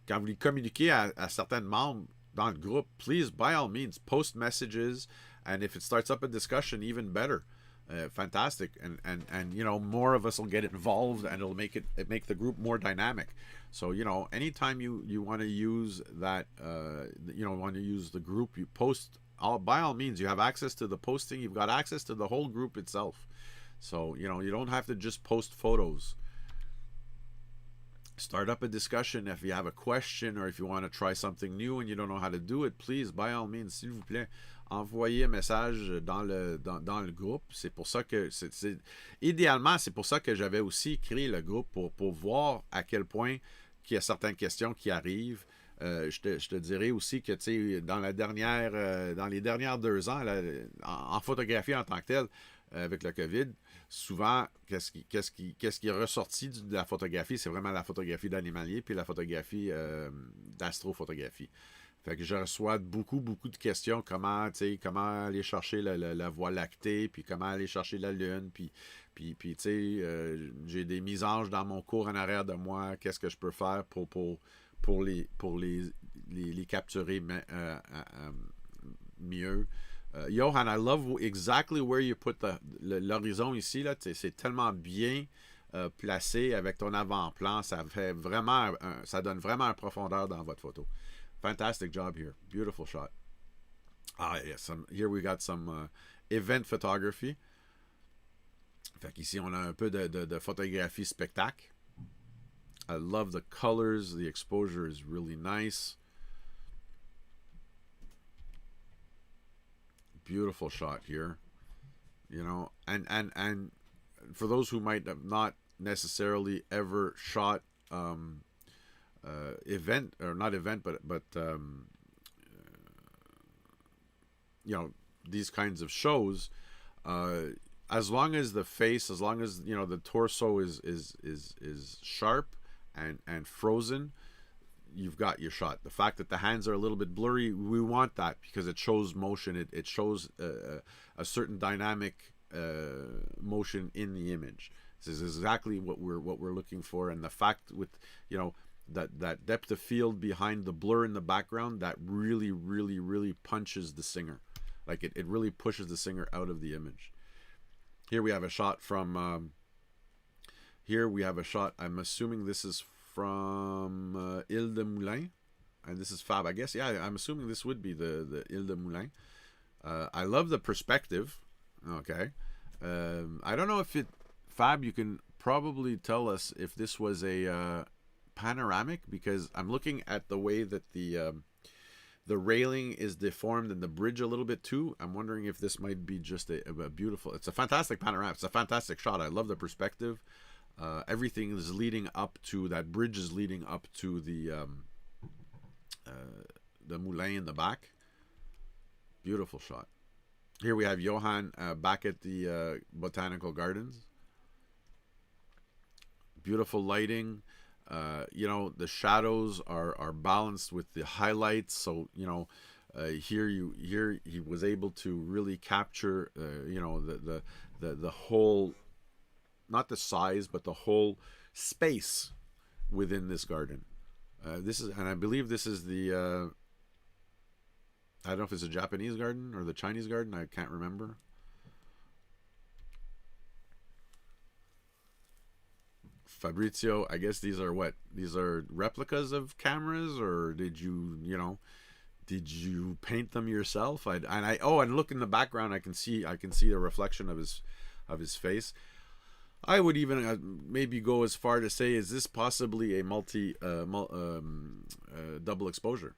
Speaker 1: quand vous voulez communiquer à certains membres dans le groupe, please, by all means, post messages, and if it starts up a discussion, even better. Fantastic, and you know, more of us will get involved, and it'll make the group more dynamic. So, you know, anytime you want to use that, want to use the group, you post. By all means, you have access to the posting. You've got access to the whole group itself. So, you know, you don't have to just post photos. start up a discussion. If you have a question or if you want to try something new and you don't know how to do it, please, by all means, s'il vous plaît, envoyez un message dans le groupe. C'est pour ça que, idéalement, c'est pour ça que j'avais aussi créé le groupe pour voir à quel point qu'il y a certaines questions qui arrivent. Je te dirais aussi que, tu sais, dans les dernières 2 ans, là, en photographie en tant que telle, avec le COVID, souvent, qu'est-ce qui est ressorti de la photographie, c'est vraiment la photographie d'animalier puis la photographie d'astrophotographie. Fait que je reçois beaucoup de questions, comment aller chercher la Voie lactée, puis comment aller chercher la Lune, puis tu sais, j'ai des misanges dans mon cours en arrière de moi, qu'est-ce que je peux faire pour les capturer mieux. Johan, I love exactly where you put l'horizon ici, là, c'est tellement bien placé avec ton avant-plan, ça fait vraiment, ça donne vraiment une profondeur dans votre photo. Fantastic job here. Beautiful shot. Yes. Here we got some event photography. Fait qu'ici, on a un peu de photographie spectacle. I love the colors. The exposure is really nice. Beautiful shot here. You know, and for those who might have not necessarily ever shot event, or not event, but you know, these kinds of shows, as long as the face, as long as, you know, the torso is sharp and frozen, you've got your shot. The fact that the hands are a little bit blurry, we want that because it shows motion. It shows a certain dynamic motion in the image. This is exactly what we're looking for. And the fact with, you know, that depth of field behind the blur in the background, that really punches the singer. Like it really pushes the singer out of the image. Here we have a shot from I'm assuming this is from Ile de Moulin, and this is Fab, I guess. Yeah, I'm assuming this would be the Ile de Moulin. I love the perspective. Okay. I don't know if Fab, you can probably tell us if this was a panoramic, because I'm looking at the way that the railing is deformed and the bridge a little bit too. I'm wondering if this might be just a beautiful, it's a fantastic panorama. It's a fantastic shot. I love the perspective. Everything is leading up to, that bridge is leading up to the moulin in the back. Beautiful shot. Here we have Johan back at the Botanical Gardens. Beautiful lighting. You know, the shadows are balanced with the highlights. So, you know, here he was able to really capture, you know, the whole, not the size, but the whole space within this garden. This is, and I believe this is the, I don't know if it's a Japanese garden or the Chinese garden. I can't remember. Fabrizio, I guess these are what? These are replicas of cameras, or did you paint them yourself? And look in the background, I can see the reflection of his face. I would even maybe go as far to say, is this possibly a double exposure?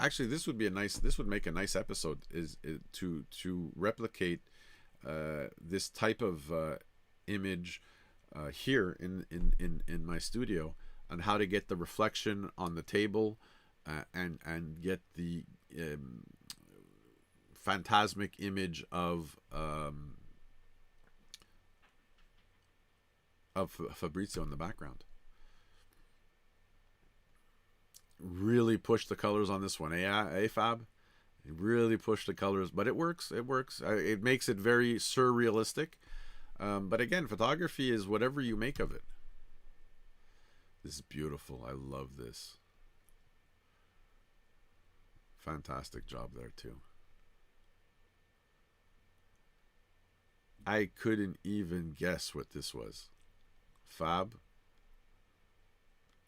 Speaker 1: Actually, this would make a nice episode, is to replicate this type of image here in my studio, on how to get the reflection on the table and get the phantasmic image of Fabrizio in the background. Really push the colors on this one, Fab? Really push the colors, but it works. It makes it very surrealistic. But again, photography is whatever you make of it. This is beautiful. I love this. Fantastic job there too. I couldn't even guess what this was. Fab,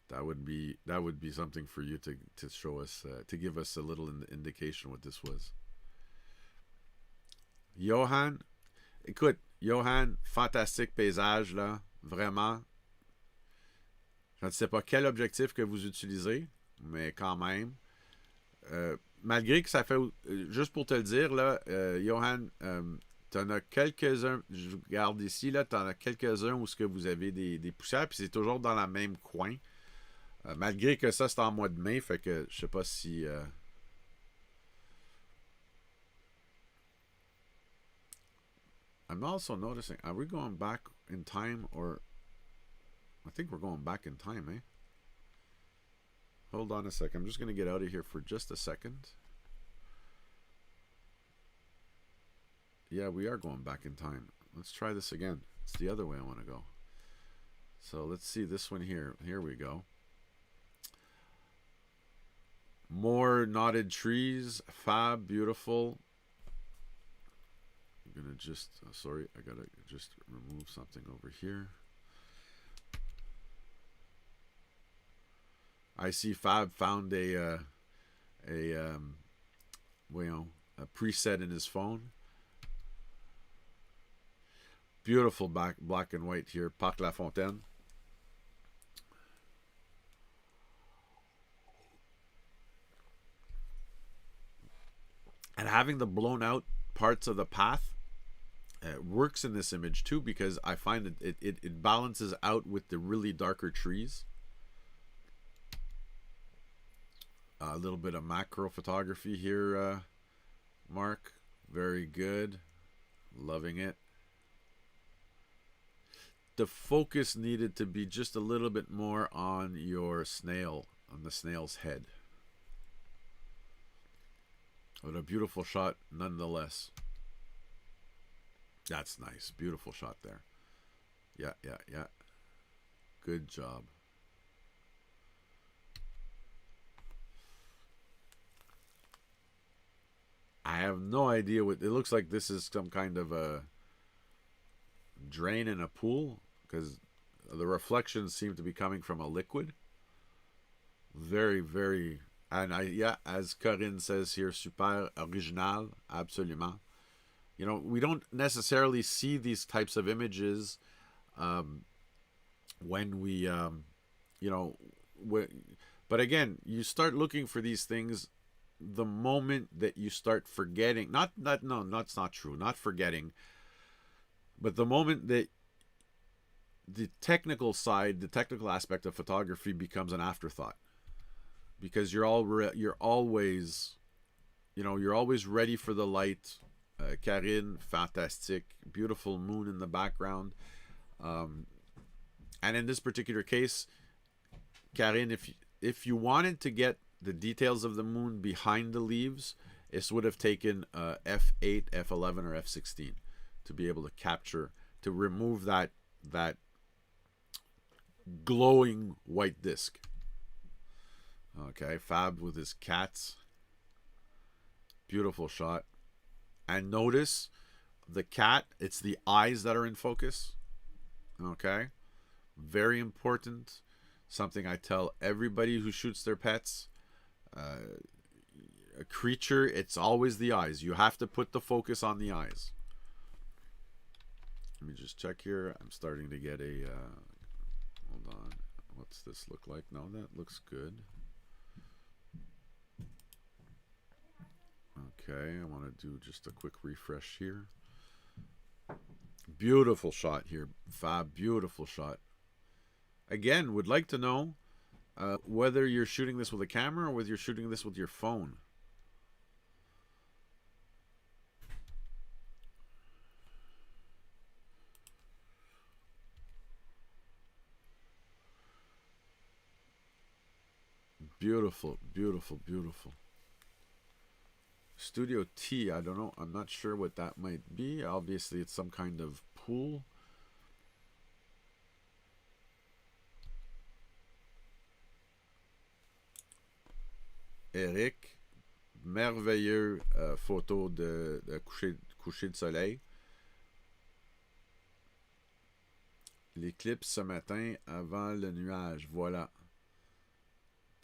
Speaker 1: that would be something for you to show us, to give us a little indication what this was. Johan, écoute, Johan, fantastique paysage, là. Vraiment. Je ne sais pas quel objectif que vous utilisez, mais quand même. Malgré que ça fait... juste pour te le dire, là, Johan, tu en as quelques-uns... Je regarde ici, là, tu en as quelques-uns où ce que vous avez des poussières, puis c'est toujours dans la même coin. Malgré que ça, c'est en mois de mai, fait que je sais pas si... I'm also noticing, are we going back in time or... I think we're going back in time, eh? Hold on a second. I'm just going to get out of here for just a second. Yeah, we are going back in time. Let's try this again. It's the other way I want to go. So let's see this one here. Here we go. More knotted trees. Fab, beautiful. I'm going to just... sorry, I got to just remove something over here. I see Fab found a preset in his phone. Beautiful black and white here, Parc La Fontaine. And having the blown out parts of the path works in this image too, because I find it balances out with the really darker trees. A little bit of macro photography here, Mark. Very good. Loving it. The focus needed to be just a little bit more on your snail, on the snail's head. But a beautiful shot nonetheless. That's nice. Beautiful shot there. Yeah, yeah, yeah. Good job. I have no idea what... It looks like this is some kind of a drain in a pool, because the reflections seem to be coming from a liquid. Very, very... And as Corinne says here, super original, absolument. You know, we don't necessarily see these types of images when we, but again, you start looking for these things the moment that you start forgetting. That's not true. Not forgetting, but the moment that the technical side, the technical aspect of photography becomes an afterthought, because you're always ready for the light. Karine, fantastic, beautiful moon in the background, and in this particular case, Karine, if you wanted to get the details of the moon behind the leaves, it would have taken f8, f11, or f16 to be able to capture, to remove that glowing white disc. Okay, Fab with his cats. Beautiful shot. And notice the cat, it's the eyes that are in focus. Okay, very important. Something I tell everybody who shoots their pets. A creature, it's always the eyes. You have to put the focus on the eyes. Let me just check here. I'm starting to get a... hold on. What's this look like? No, that looks good. Okay, I want to do just a quick refresh here. Beautiful shot here, Fab. Beautiful shot. Again, would like to know whether you're shooting this with a camera or whether you're shooting this with your phone. Beautiful, beautiful, beautiful. Studio T, I don't know. I'm not sure what that might be. Obviously, it's some kind of pool. Eric, merveilleux photo de coucher de soleil. L'éclipse ce matin avant le nuage. Voilà.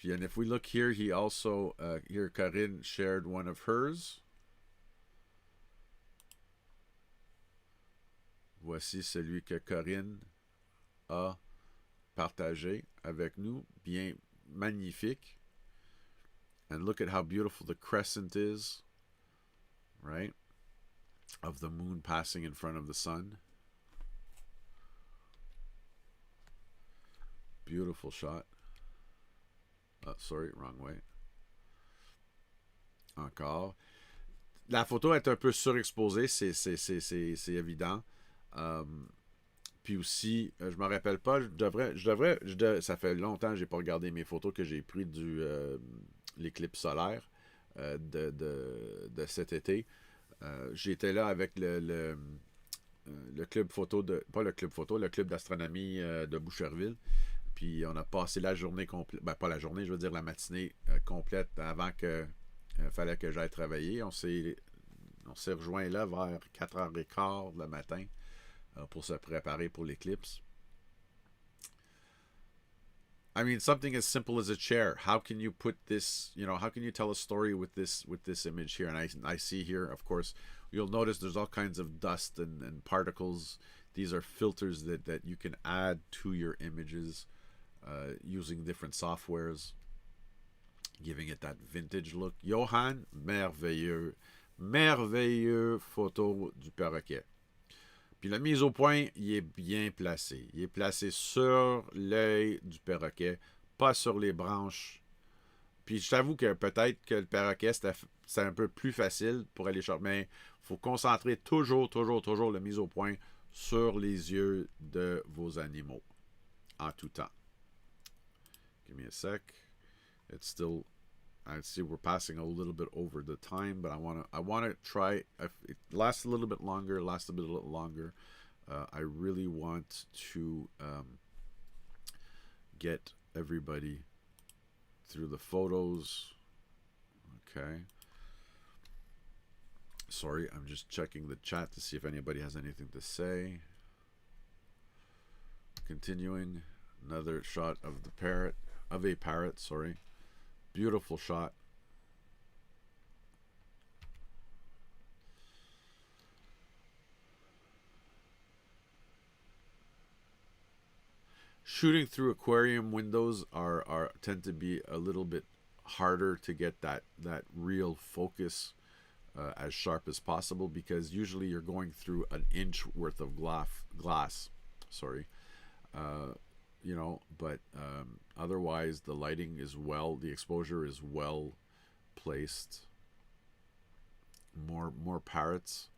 Speaker 1: And if we look here, he also, here Corinne shared one of hers. Voici celui que Corinne a partagé avec nous. Bien magnifique. And look at how beautiful the crescent is, right? Of the moon passing in front of the sun. Beautiful shot. Sorry, wrong way. Encore. La photo est un peu surexposée, c'est évident. Puis aussi, je me rappelle pas, ça fait longtemps que j'ai pas regardé mes photos que j'ai pris l'éclipse solaire de cet été. J'étais là avec le club photo pas le club photo, le club d'astronomie de Boucherville. Puis on a passé la journée complète, ben pas la journée, je veux dire la matinée complète avant que fallait que j'aille travailler. On s'est rejoint là vers 4h15 le matin pour se préparer pour l'éclipse. I mean, something as simple as a chair. How can you put this, how can you tell a story with this image here? And I see here, of course, you'll notice there's all kinds of dust and particles. These are filters that you can add to your images using different softwares, giving it that vintage look. Johan, merveilleux. Merveilleux photo du perroquet. Puis la mise au point, il est bien placé. Il est placé sur l'œil du perroquet, pas sur les branches. Puis je t'avoue que peut-être que le perroquet, c'est un peu plus facile pour aller chercher. Mais il faut concentrer toujours la mise au point sur les yeux de vos animaux. En tout temps. Give me a sec. It's still... I see we're passing a little bit over the time, but I want to try. If it lasts a little bit longer. I really want to get everybody through the photos. Okay. Sorry, I'm just checking the chat to see if anybody has anything to say. Continuing, another shot of a parrot. Sorry. Beautiful shot. Shooting through aquarium windows tend to be a little bit harder to get that real focus as sharp as possible, because usually you're going through an inch worth of glass. Sorry. But otherwise the lighting is the exposure is well placed. More parrots.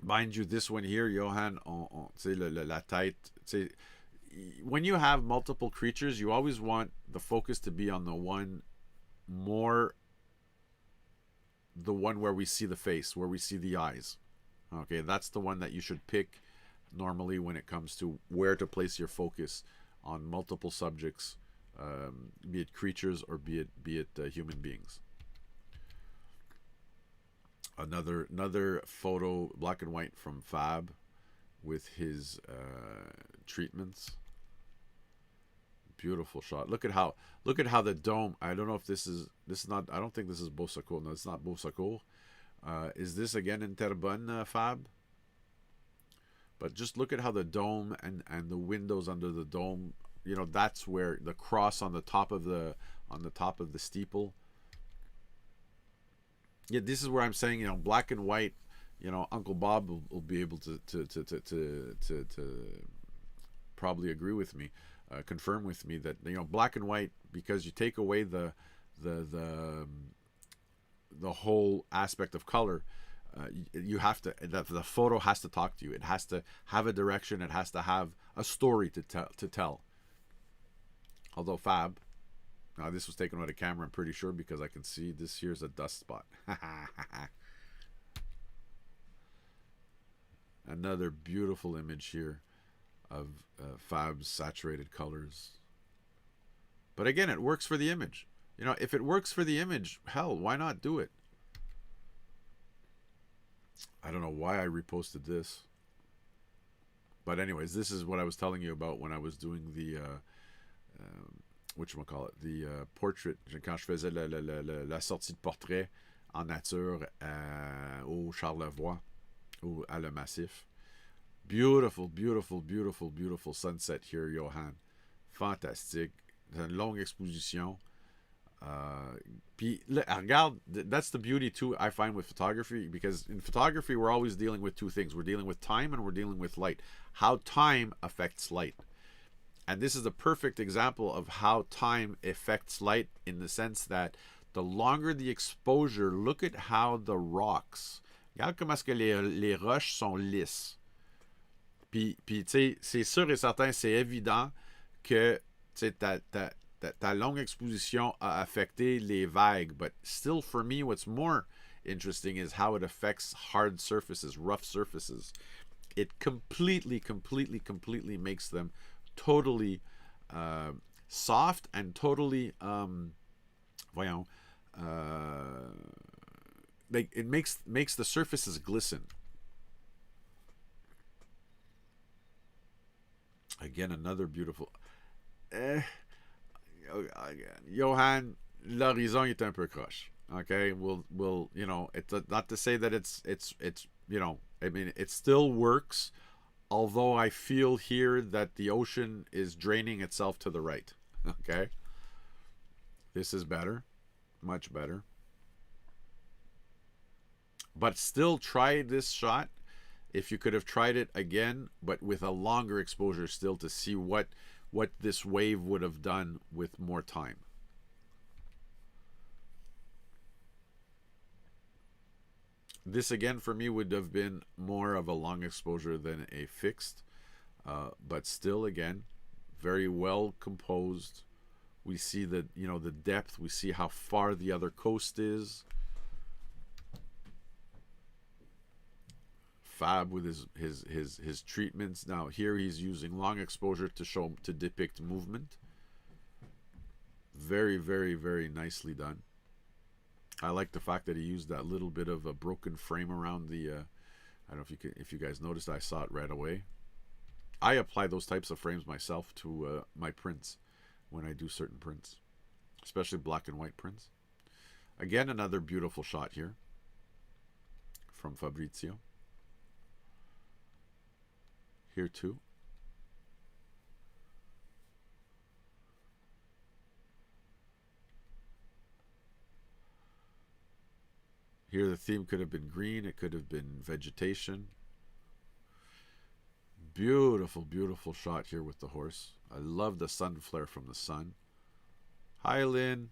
Speaker 1: Mind you, this one here, Johan, la tête, when you have multiple creatures, you always want the focus to be on the one where we see the face, where we see the eyes. Okay, that's the one that you should pick normally when it comes to where to place your focus on multiple subjects, be it creatures or be it human beings. Another photo, black and white, from Fab with his treatments. Beautiful shot. Look at how the dome. I don't know if this is not. I don't think this is Beausecours. No, it's not Beausecours. Is this again in Terrebonne, Fab? But just look at how the dome and the windows under the dome, that's where the cross on the top of the steeple. Yeah, this is where I'm saying, black and white, Uncle Bob will be able to probably agree with me, confirm with me that, black and white, because you take away the whole aspect of color. You have to, the photo has to talk to you. It has to have a direction. It has to have a story to tell. Although Fab, now this was taken with a camera, I'm pretty sure, because I can see this here's a dust spot. Another beautiful image here of Fab's saturated colors. But again, it works for the image. If it works for the image, hell, why not do it? I don't know why I reposted this. But anyways, this is what I was telling you about when I was doing the the portrait, quand je faisais la sortie de portrait en nature au Charlevoix, à Le Massif. Beautiful, beautiful, beautiful, beautiful sunset here, Johan. Fantastique. C'est une longue exposition. Puis, regarde, that's the beauty too, I find, with photography, because in photography, we're always dealing with two things. We're dealing with time and we're dealing with light. How time affects light. And this is a perfect example of how time affects light, in the sense that the longer the exposure, look at how the rocks, regarde comment est-ce que les roches sont lisses. Puis tu sais, c'est sûr et certain, c'est évident que ta longue exposition a affecté les vagues. But still, for me, what's more interesting is how it affects hard surfaces, rough surfaces. It completely, completely, completely makes them totally soft and totally, voyons, like it makes the surfaces glisten. Again, another beautiful. Eh, Johan, l'horizon est un peu croche. Okay, we'll it's not to say that it's I mean, it still works, although I feel here that the ocean is draining itself to the right. Okay, this is better, much better. But still, try this shot if you could have tried it again, but with a longer exposure still, to see what this wave would have done with more time. This again for me would have been more of a long exposure than a fixed, but still again very well composed. We see that, the depth. We see how far the other coast is. Fab with his treatments. Now here he's using long exposure to depict movement. Very, very, very nicely done. I like the fact that he used that little bit of a broken frame around the. I don't know if you guys noticed. I saw it right away. I apply those types of frames myself to my prints when I do certain prints, especially black and white prints. Again, another beautiful shot here from Fabrizio. Here too. Here the theme could have been green. It could have been vegetation. Beautiful, beautiful shot here with the horse. I love the sun flare from the sun. Hi, Lynn.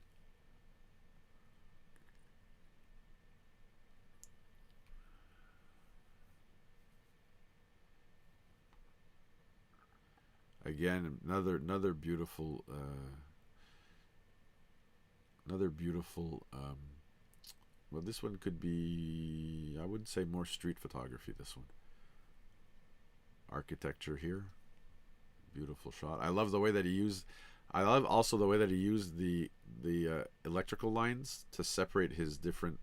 Speaker 1: Again, another beautiful, well, this one could be, I wouldn't say more street photography. This one, architecture here, beautiful shot. I love the way that he used. I love also the way that he used the electrical lines to separate his different,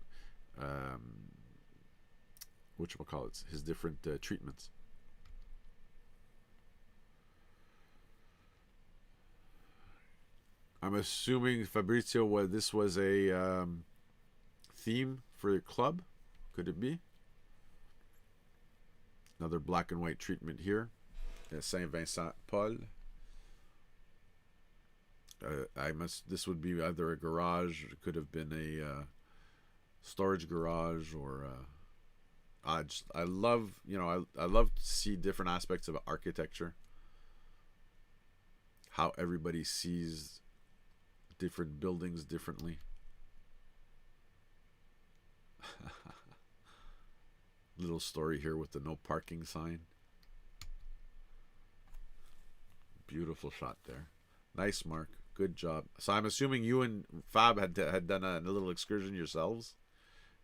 Speaker 1: whatchamacallits, his different treatments. I'm assuming Fabrizio, this was a theme for your club. Could it be? Another black and white treatment here. Saint Vincent Paul. This would be either a garage. It could have been a storage garage, or I love I love to see different aspects of architecture. How everybody sees different buildings differently. Little story here with the no parking sign. Beautiful shot there. Nice, Mark. Good job. So I'm assuming you and Fab had done a little excursion yourselves.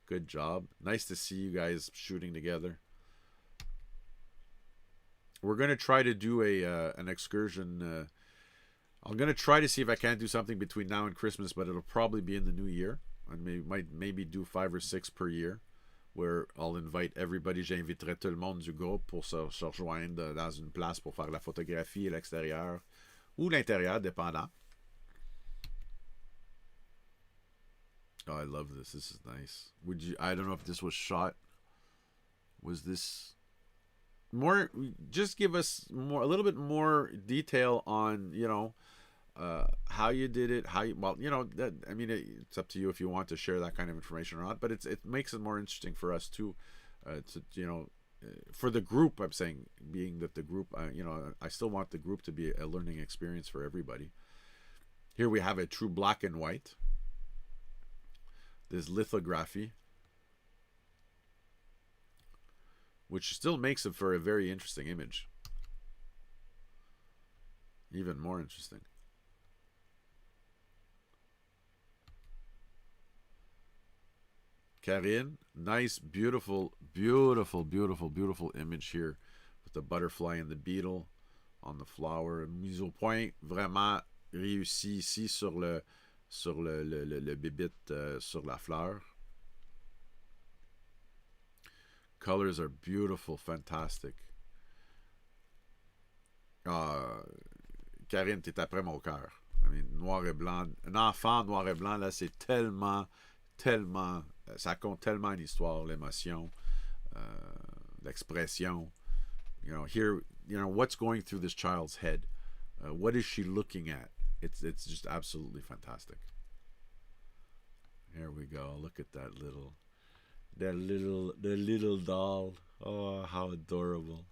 Speaker 1: Good job. Nice to see you guys shooting together. We're gonna try to do an excursion. I'm gonna try to see if I can't do something between now and Christmas, but it'll probably be in the new year. I maybe do 5 or 6 per year, where I'll invite everybody. J'inviterai tout le monde du groupe pour se rejoindre dans une place pour faire la photographie à l'extérieur ou l'intérieur, dépendant. Oh, I love this. This is nice. I don't know if this was shot. Was this? more, just give us a little bit more detail on, how you did it, how you, well, that, I mean, it's up to you if you want to share that kind of information or not, but it makes it more interesting for us too, for the group. I'm saying, being that the group, I still want the group to be a learning experience for everybody. Here we have a true black and white. This lithography, which still makes it for a very interesting image. Even more interesting. Karine, nice, beautiful, beautiful, beautiful, beautiful image here with the butterfly and the beetle on the flower. Mise au point, vraiment réussi ici sur le bibite, sur la fleur. Colors are beautiful, fantastic. Karine, t'es après mon cœur. I mean, noir et blanc. Un enfant noir et blanc, là, c'est tellement, tellement. Ça compte tellement une histoire, l'émotion, l'expression. Here, what's going through this child's head? What is she looking at? It's just absolutely fantastic. Here we go. Look at that little doll. Oh, how adorable.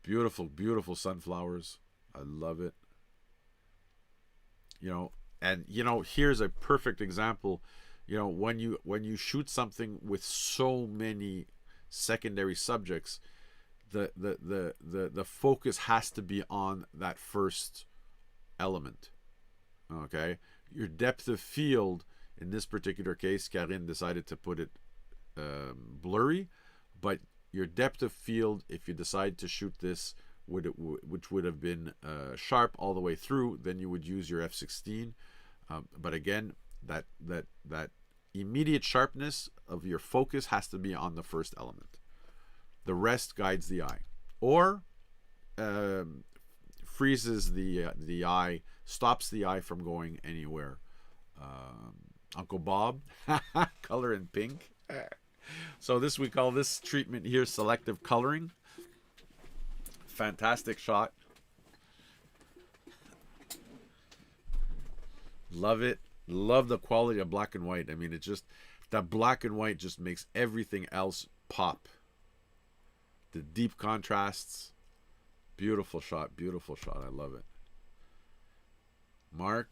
Speaker 1: Beautiful, beautiful sunflowers. I love it. And here's a perfect example. When you shoot something with so many secondary subjects, the focus has to be on that first element. Okay, your depth of field in this particular case, Karine decided to put it blurry, but your depth of field, if you decide to shoot this, which would have been sharp all the way through, then you would use your f16. But again, that immediate sharpness of your focus has to be on the first element. The rest guides the eye, or freezes the eye, stops the eye from going anywhere. Uncle Bob, color in pink. So we call this treatment here selective coloring. Fantastic shot. Love it. Love the quality of black and white. I mean, it's just, that black and white just makes everything else pop. The deep contrasts. Beautiful shot. Beautiful shot. I love it. Mark,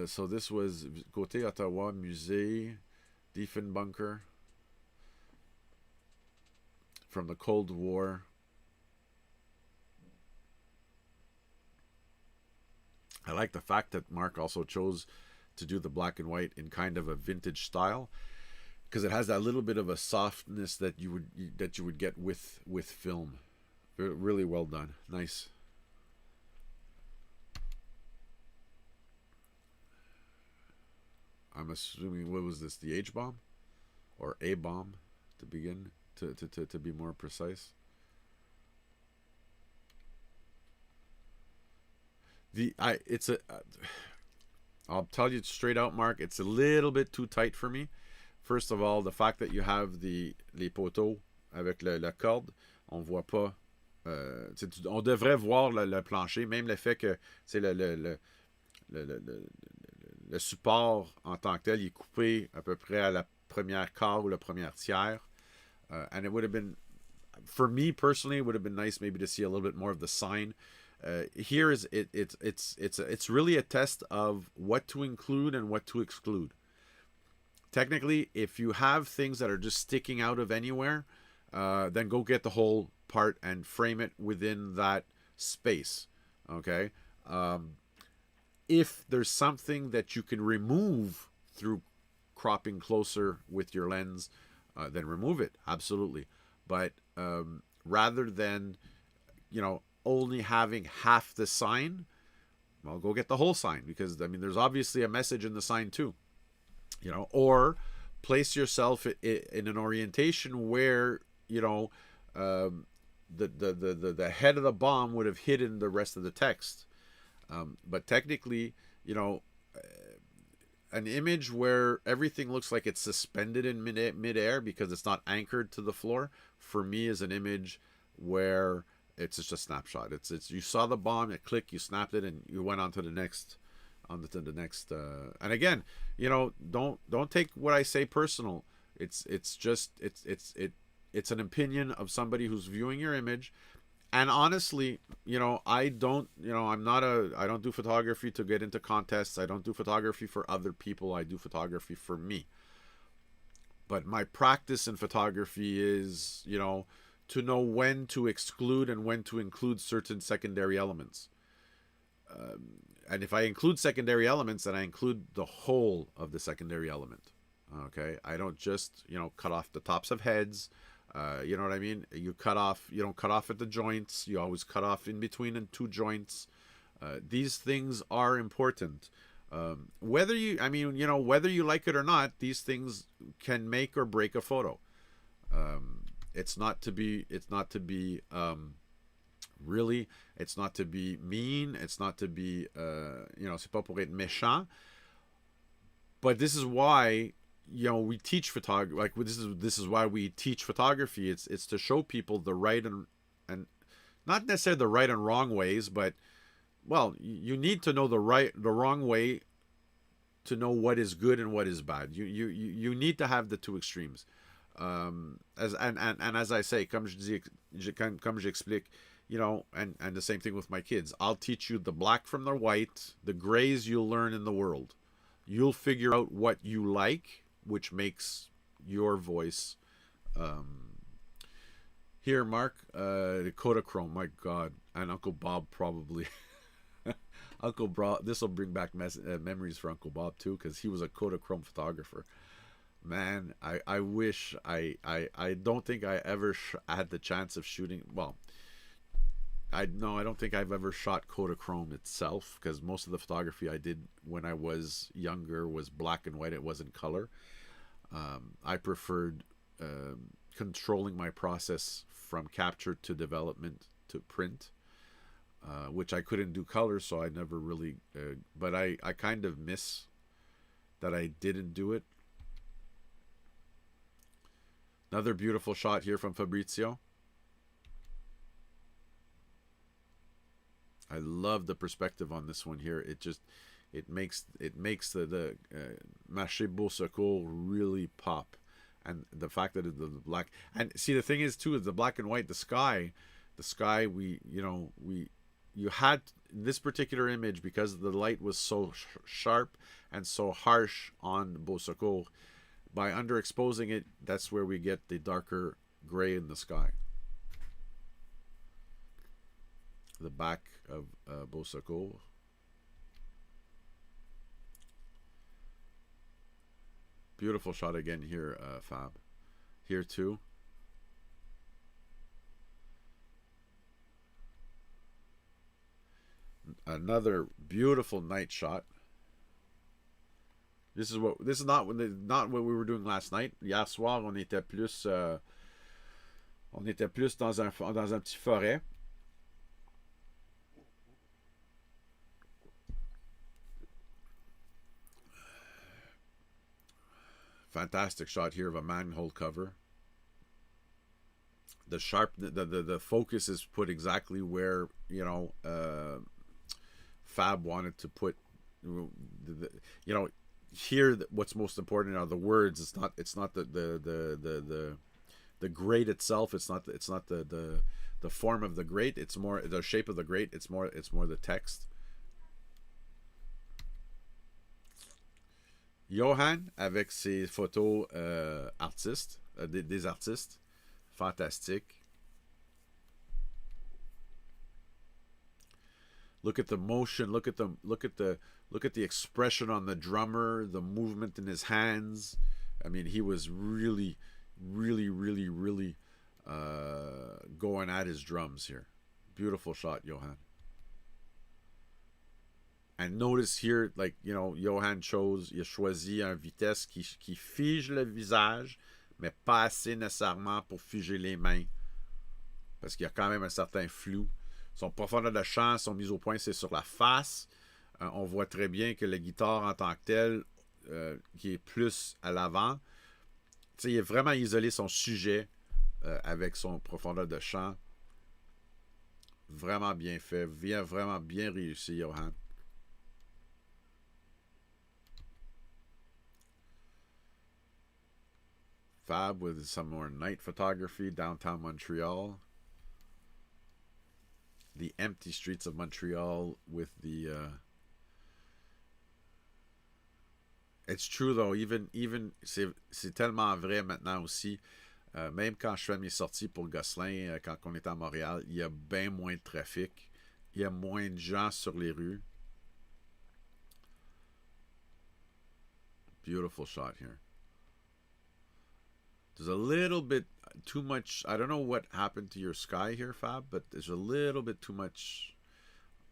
Speaker 1: so this was Côté Ottawa Musée, Diefenbunker, from the Cold War. I like the fact that Mark also chose to do the black and white in kind of a vintage style, because it has that little bit of a softness that you would get with film. Really well done. Nice. I'm assuming, what was this, the H bomb or A bomb to begin, to be more precise. I'll tell you straight out, Mark, it's a little bit too tight for me. First of all, the fact that you have les poteaux avec la corde, on voit pas. On devrait voir le plancher, même le fait que c'est le support en tant que tel, il est coupé à peu près à la première quart ou la première tiers. And it would have been, for me personally, it would have been nice maybe to see a little bit more of the sign. Here is it's really a test of what to include and what to exclude. Technically, if you have things that are just sticking out of anywhere, then go get the whole part and frame it within that space. Okay. If there's something that you can remove through cropping closer with your lens, then remove it. Absolutely. But rather than, only having half the sign, well, go get the whole sign, because I mean, there's obviously a message in the sign too. Or place yourself in an orientation where the head of the bomb would have hidden the rest of the text. But technically, an image where everything looks like it's suspended in midair because it's not anchored to the floor, for me is an image where it's just a snapshot. It's you saw the bomb, it clicked, you snapped it, and you went on to the next, and again, don't take what I say personal. It's an opinion of somebody who's viewing your image. And honestly, I don't do photography to get into contests. I don't do photography for other people. I do photography for me. But my practice in photography is, to know when to exclude and when to include certain secondary elements. And if I include secondary elements, then I include the whole of the secondary element. Okay, I don't just cut off the tops of heads. You know what I mean? You don't cut off at the joints. You always cut off in between and two joints. These things are important. Whether you like it or not, these things can make or break a photo. It's not to be mean. It's not to be, c'est pas pour être méchant. But this is why, we teach photography. Like, this is why we teach photography. It's to show people the right and not necessarily the right and wrong ways, but, well, you need to know the wrong way to know what is good and what is bad. You need to have the two extremes. As I say, comme j'explique, and the same thing with my kids. I'll teach you the black from the white, the grays you'll learn in the world. You'll figure out what you like, which makes your voice. Here, Mark, the Kodachrome, my God, and Uncle Bob probably. Uncle Bob, this will bring back memories for Uncle Bob too, because he was a Kodachrome photographer. Man, I wish I don't think I ever had the chance of shooting. Well, I don't think I've ever shot Kodachrome itself, because most of the photography I did when I was younger was black and white. It wasn't color. I preferred controlling my process from capture to development to print, which I couldn't do color, so I never really. But I kind of miss that I didn't do it. Another beautiful shot here from Fabrizio. I love the perspective on this one here. It makes the Marché Beau Secours really pop, and the fact that it's the black. And see, the thing is too, is the black and white. The sky. You had this particular image, because the light was so sharp and so harsh on Beau Secours. By underexposing it, that's where we get the darker gray in the sky. The back of Beau Secours. Beautiful shot again here, Fab. Here too. Another beautiful night shot. This is not what we were doing last night. Hier soir, on était plus dans un petit forêt. Fantastic shot here of a manhole cover. The focus is put exactly where Fab wanted to put. Here, what's most important are the words. It's not the grate itself. It's not the form of the grate. It's more the shape of the grate. It's more the text. Johan avec ses photos artistes, des artistes, fantastique. Look at the motion. Look at the expression on the drummer. The movement in his hands. I mean, he was really going at his drums here. Beautiful shot, Johan. And notice here, like, Johan il a choisi un vitesse qui fige le visage, mais pas assez nécessairement pour figer les mains. Parce qu'il y a quand même un certain flou. Son profondeur de champ, son mise au point, c'est sur la face. On voit très bien que la guitare en tant que telle, qui est plus à l'avant. Tu sais, il a vraiment isolé son sujet avec son profondeur de champ. Vraiment bien fait, vraiment bien réussi, Johan. Fab with some more night photography, downtown Montreal. The empty streets of Montreal with the it's true though, even c'est tellement vrai maintenant aussi. Même quand je fais mes sorties pour Gosselin, quand on est à Montréal, il y a bien moins de trafic. Il y a moins de gens sur les rues. Beautiful shot here. There's a little bit too much. I don't know what happened to your sky here, Fab, but there's a little bit too much.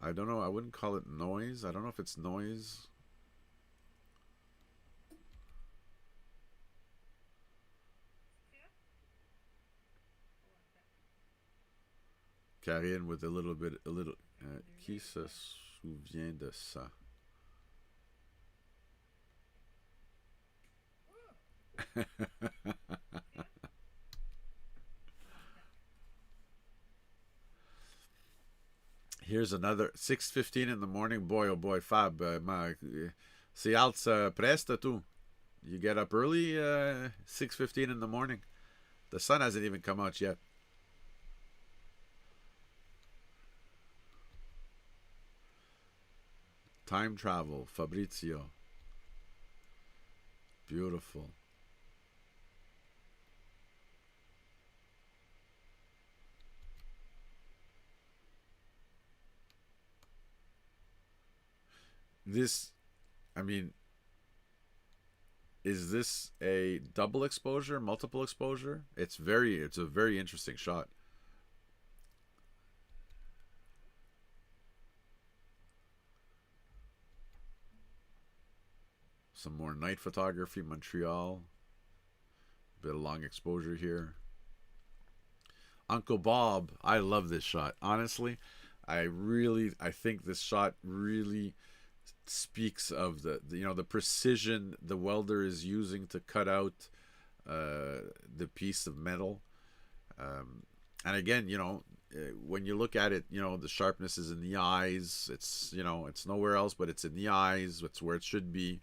Speaker 1: I don't know. I wouldn't call it noise. I don't know if it's noise. Karine with a little bit, a little. Qui se souvient de ça? Here's another 6:15 in the morning. Boy, oh boy, Fab. C'est alts presta too. You get up early, 6:15 in the morning. The sun hasn't even come out yet. Time travel, Fabrizio. Beautiful. This, I mean, is this a double exposure, multiple exposure? It's a very interesting shot. Some more night photography, Montreal. Bit of long exposure here. Uncle Bob, I love this shot. Honestly, I think this shot really speaks of the precision the welder is using to cut out the piece of metal. And again, when you look at it, the sharpness is in the eyes. It's nowhere else, but it's in the eyes. It's where it should be.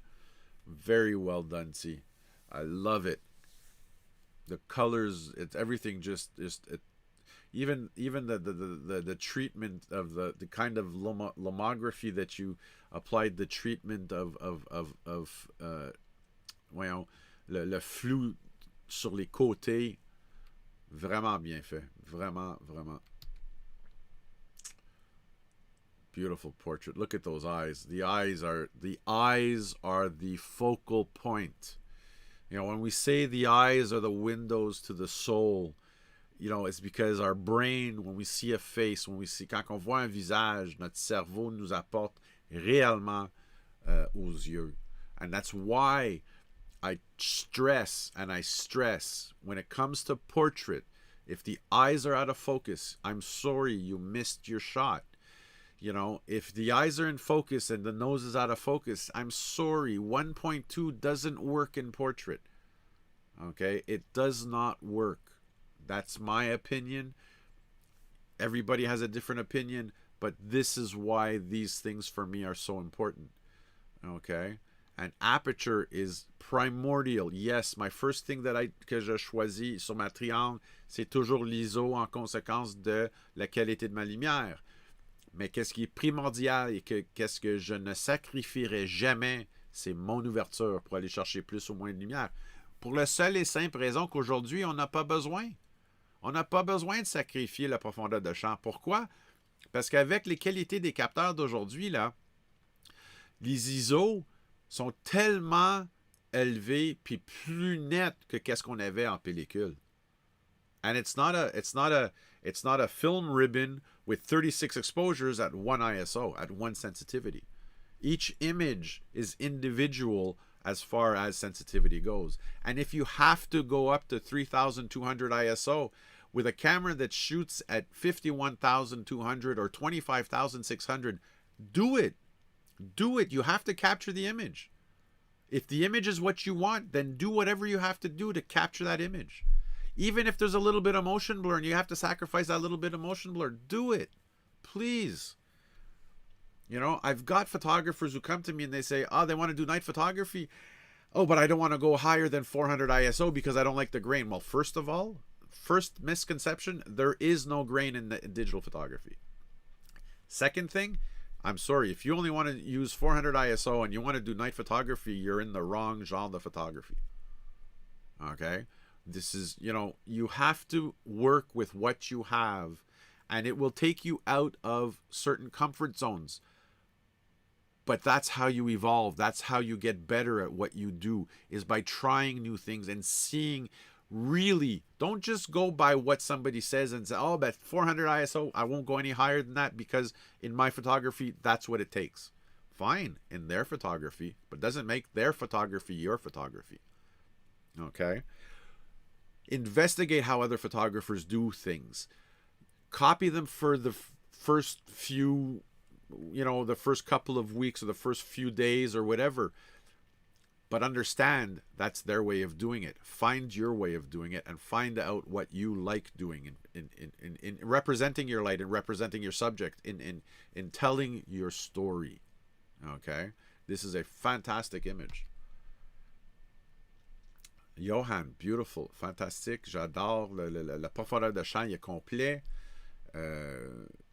Speaker 1: Very well done, see. I love it. The colors, it's everything. Even the treatment of the kind of lomography that you applied, the treatment of voyons, le flou sur les côtés, vraiment bien fait, vraiment beautiful portrait. Look at those eyes. The eyes are the focal point. When we say the eyes are the windows to the soul, it's because our brain, when we see a face, quand on voit un visage, notre cerveau nous apporte réellement aux yeux. And that's why I stress when it comes to portrait, if the eyes are out of focus, I'm sorry, you missed your shot. If the eyes are in focus and the nose is out of focus, I'm sorry, 1.2 doesn't work in portrait. Okay? It does not work. That's my opinion. Everybody has a different opinion, but this is why these things for me are so important. Okay? And aperture is primordial. Yes, my first thing que je choisis sur ma triangle, c'est toujours l'ISO en conséquence de la qualité de ma lumière. Mais qu'est-ce qui est primordial et qu'est-ce que je ne sacrifierai jamais, c'est mon ouverture pour aller chercher plus ou moins de lumière. Pour la seule et simple raison qu'aujourd'hui, on n'a pas besoin. On n'a pas besoin de sacrifier la profondeur de champ. Pourquoi? Parce qu'avec les qualités des capteurs d'aujourd'hui, là, les ISO sont tellement élevés puis plus nets que qu'est-ce qu'on avait en pellicule. And it's not a film ribbon with 36 exposures at one ISO, at one sensitivity. Each image is individual as far as sensitivity goes. And if you have to go up to 3200 ISO with a camera that shoots at 51,200 or 25,600, do it. Do it. You have to capture the image. If the image is what you want, then do whatever you have to do to capture that image. Even if there's a little bit of motion blur and you have to sacrifice that little bit of motion blur, do it. Please. You know, I've got photographers who come to me and they say, oh, they want to do night photography. Oh, but I don't want to go higher than 400 ISO because I don't like the grain. Well, first of all, first misconception, there is no grain in digital photography. Second thing, I'm sorry, if you only want to use 400 ISO and you want to do night photography, you're in the wrong genre of photography. Okay? This is, you know, you have to work with what you have, and it will take you out of certain comfort zones. But that's how you evolve. That's how you get better at what you do, is by trying new things and seeing. Really, don't just go by what somebody says and say, oh, but 400 ISO, I won't go any higher than that because in my photography, that's what it takes. Fine, in their photography, but doesn't make their photography your photography. Okay? Investigate how other photographers do things. Copy them for the first few, you know, the first couple of weeks or the first few days or whatever. But understand that's their way of doing it. Find your way of doing it and find out what you like doing in representing your light and representing your subject, in telling your story. Okay? This is a fantastic image. Johan, beautiful, fantastique, j'adore, la profondeur de champ, il est complet.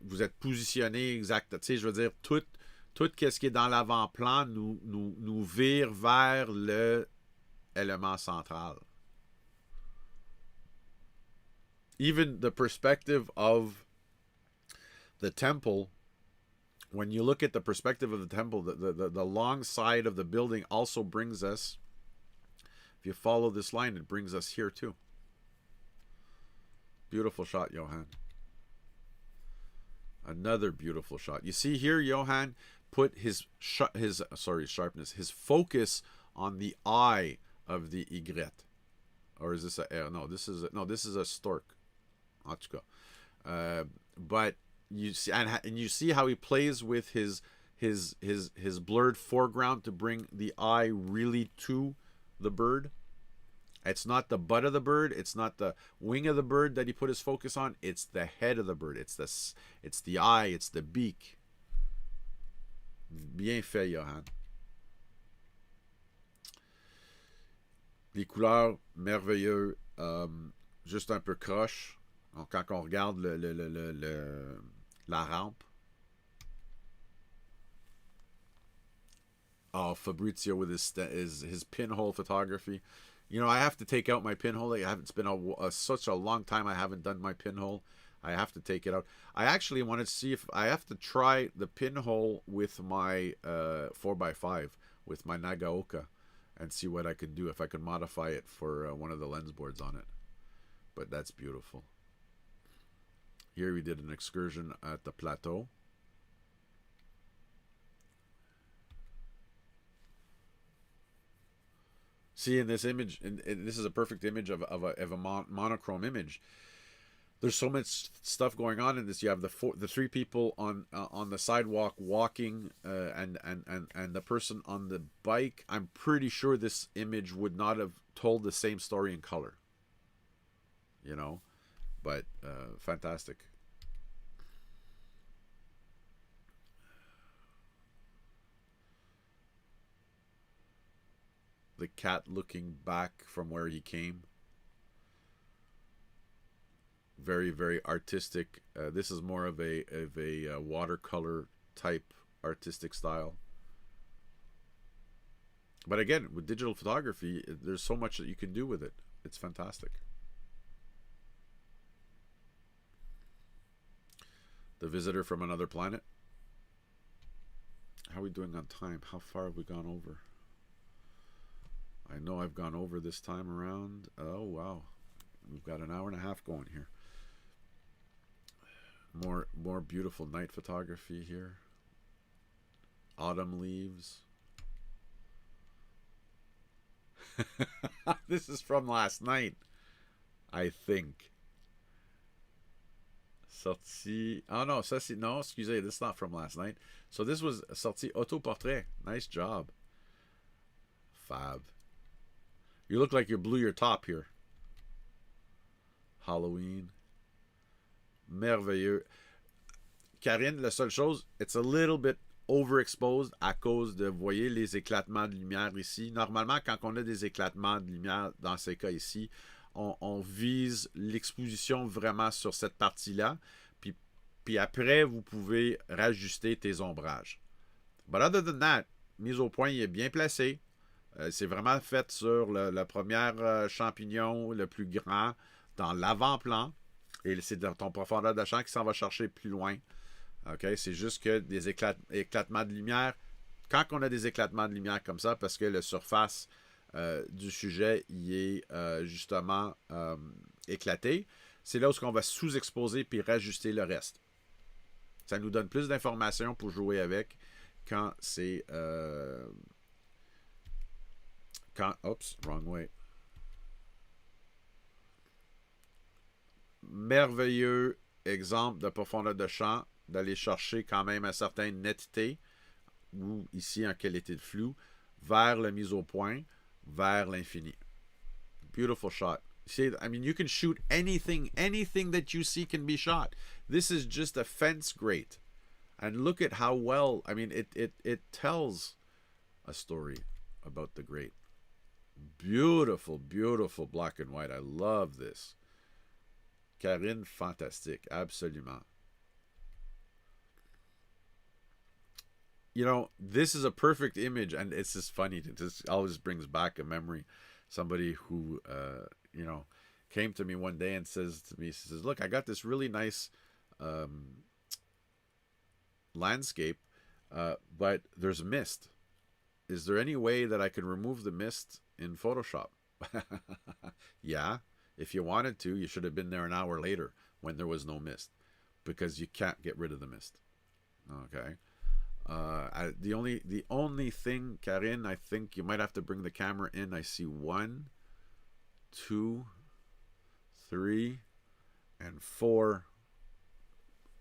Speaker 1: Vous êtes positionné exact. Tu sais, je veux dire, tout ce qui est dans l'avant-plan nous vire vers le élément central. Even the perspective of the temple, when you look at the perspective of the temple, the long side of the building also brings us, if you follow this line, it brings us here too. Beautiful shot, Johan. Another beautiful shot. You see here, Johan put his sharpness, his focus on the eye of the aigrette. Or is this a R? No, this is a stork. En tout cas. But you see, and you see how he plays with his blurred foreground to bring the eye really to the bird. It's not the butt of the bird. It's not the wing of the bird that he put his focus on. It's the head of the bird. It's the eye. It's the beak. Bien fait, Johan. Les couleurs merveilleux. Juste un peu croche. Quand on regarde la rampe. Oh, Fabrizio with his pinhole photography. You know, I have to take out my pinhole. It's been such a long time I haven't done my pinhole. I have to take it out. I actually want to see if I have to try the pinhole with my 4x5, with my Nagaoka, and see what I can do, if I can modify it for one of the lens boards on it. But that's beautiful. Here we did an excursion at the plateau. See, in this image, and this is a perfect image of a monochrome image. There's so much stuff going on in this. You have the three people on the sidewalk walking, and the person on the bike. I'm pretty sure this image would not have told the same story in color. You know, but fantastic. The cat looking back from where he came. Very, very artistic. This is more of a watercolor type artistic style. But again, with digital photography, there's so much that you can do with it. It's fantastic. The visitor from another planet. How are we doing on time? How far have we gone over? I know I've gone over this time around. Oh, wow. We've got an hour and a half going here. More beautiful night photography here. Autumn leaves. This is from last night, I think. Sortie. Oh, no. No, excusez, this is not from last night. So this was sortie autoportrait. Nice job. Fab. You look like you blew your top here. Halloween. Merveilleux. Karine, la seule chose, it's a little bit overexposed à cause de, vous voyez, les éclatements de lumière ici. Normalement, quand on a des éclatements de lumière, dans ces cas ici, on vise l'exposition vraiment sur cette partie-là. Puis après, vous pouvez rajuster tes ombrages. But other than that, mise au point, il est bien placé. C'est vraiment fait sur le premier champignon, le plus grand, dans l'avant-plan. Et c'est dans ton profondeur de champ qui s'en va chercher plus loin. Okay? C'est juste que des éclatements de lumière, quand on a des éclatements de lumière comme ça, parce que la surface du sujet y est justement éclatée, c'est là où on va sous-exposer puis rajuster le reste. Ça nous donne plus d'informations pour jouer avec quand c'est... Oups, wrong way. Merveilleux exemple de profondeur de champ, d'aller chercher quand même une certaine netteté, ou ici en qualité de flou, vers la mise au point, vers l'infini. Beautiful shot. See, I mean, you can shoot anything that you see can be shot. This is just a fence grate. And look at how well, I mean, it tells a story about the grate. Beautiful, beautiful black and white. I love this. Karine, fantastique. Absolument. You know, this is a perfect image, and it's just funny. It just always brings back a memory. Somebody who, you know, came to me one day and says to me, he says, look, I got this really nice landscape, but there's mist. Is there any way that I can remove the mist in Photoshop? Yeah, if you wanted to, you should have been there an hour later when there was no mist, because you can't get rid of the mist. Okay. The only thing, Karine, I think you might have to bring the camera in. I see 1, 2, 3, and 4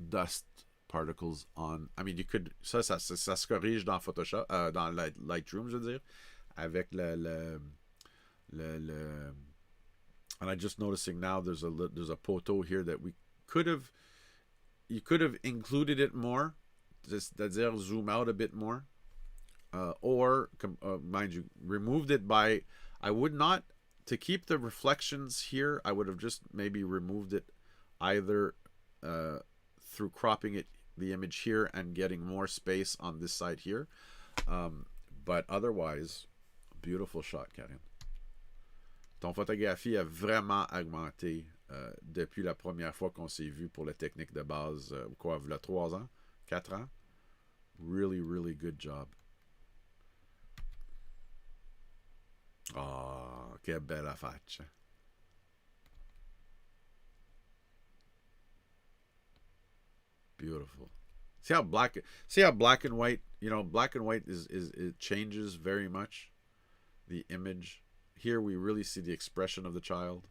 Speaker 1: dust particles on. I mean, you could ça se corrige dans Photoshop, dans Lightroom, je veux dire, avec le and I'm just noticing now there's a photo here that you could have included it more, c'est-à-dire zoom out a bit more, or mind you, removed it by, I would not, to keep the reflections here, I would have just maybe removed it either through cropping the image here and getting more space on this side here, but otherwise, beautiful shot, Karine. Ton photographie a vraiment augmenté depuis la première fois qu'on s'est vu pour la technique de base, quoi, il y a 3 ans, 4 ans. Really, really good job. Oh, che bella faccia. Beautiful. See how black and white, you know, black and white it changes very much the image. Here we really see the expression of the child.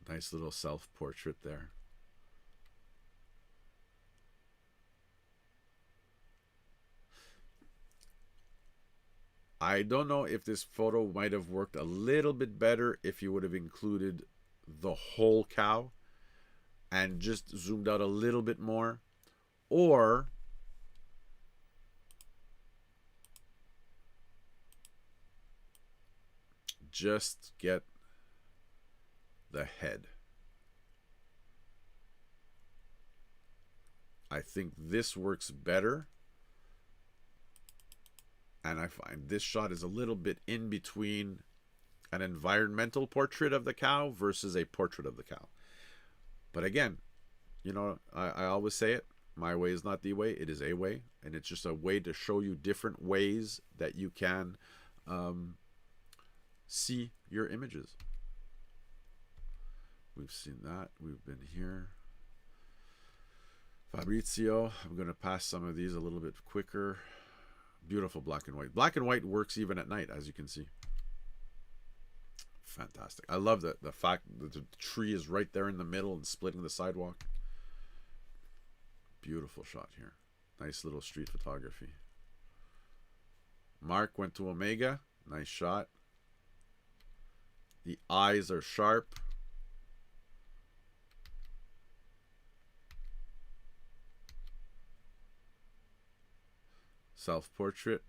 Speaker 1: Nice little self-portrait there. I don't know if this photo might have worked a little bit better if you would have included the whole cow and just zoomed out a little bit more, or just get the head. I think this works better, and I find this shot is a little bit in between an environmental portrait of the cow versus a portrait of the cow. But again, you know, I always say it, my way is not the way, it is a way, and it's just a way to show you different ways that you can see your images. We've seen that. We've been here. Fabrizio, I'm going to pass some of these a little bit quicker. Beautiful black and white. Black and white works even at night, as you can see. fantastic. I love the fact that the tree is right there in the middle and splitting the sidewalk. Beautiful shot here. Nice little street photography. Mark went to Omega. Nice shot. The eyes are sharp. Self-portrait.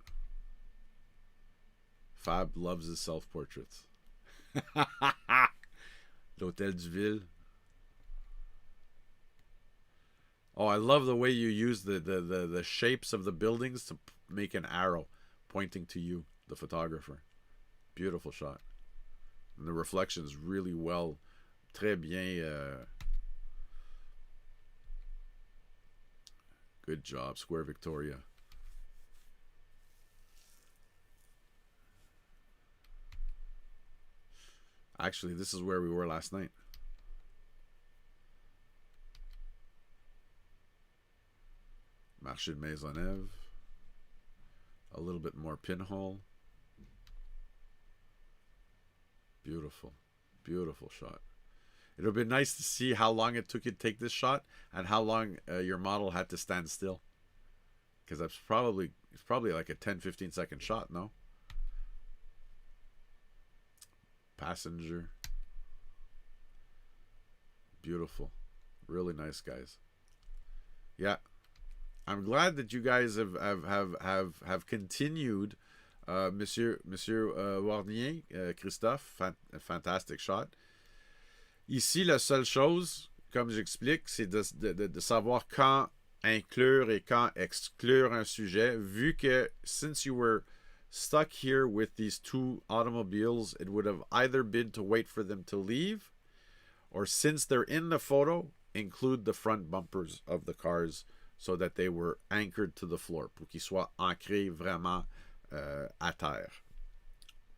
Speaker 1: Fab loves his self-portraits. L'Hôtel du Ville. Oh, I love the way you use the shapes of the buildings to make an arrow pointing to you, the photographer. Beautiful shot. And the reflection is really well, très bien. Good job, Square Victoria. Actually, this is where we were last night. Marché de Maisonneuve. A little bit more pinhole. Beautiful. Beautiful shot. It would have been nice to see how long it took you to take this shot and how long your model had to stand still. Because it's probably like a 10-15 second shot, no? Passenger. Beautiful. Really nice, guys. Yeah. I'm glad that you guys have continued. Monsieur Warnier, Christophe, fantastic shot. Ici, la seule chose, comme j'explique, c'est de savoir quand inclure et quand exclure un sujet, vu que since you were stuck here with these two automobiles, it would have either been to wait for them to leave, or since they're in the photo, include the front bumpers of the cars so that they were anchored to the floor, pour qu'ils soient ancrés vraiment à terre.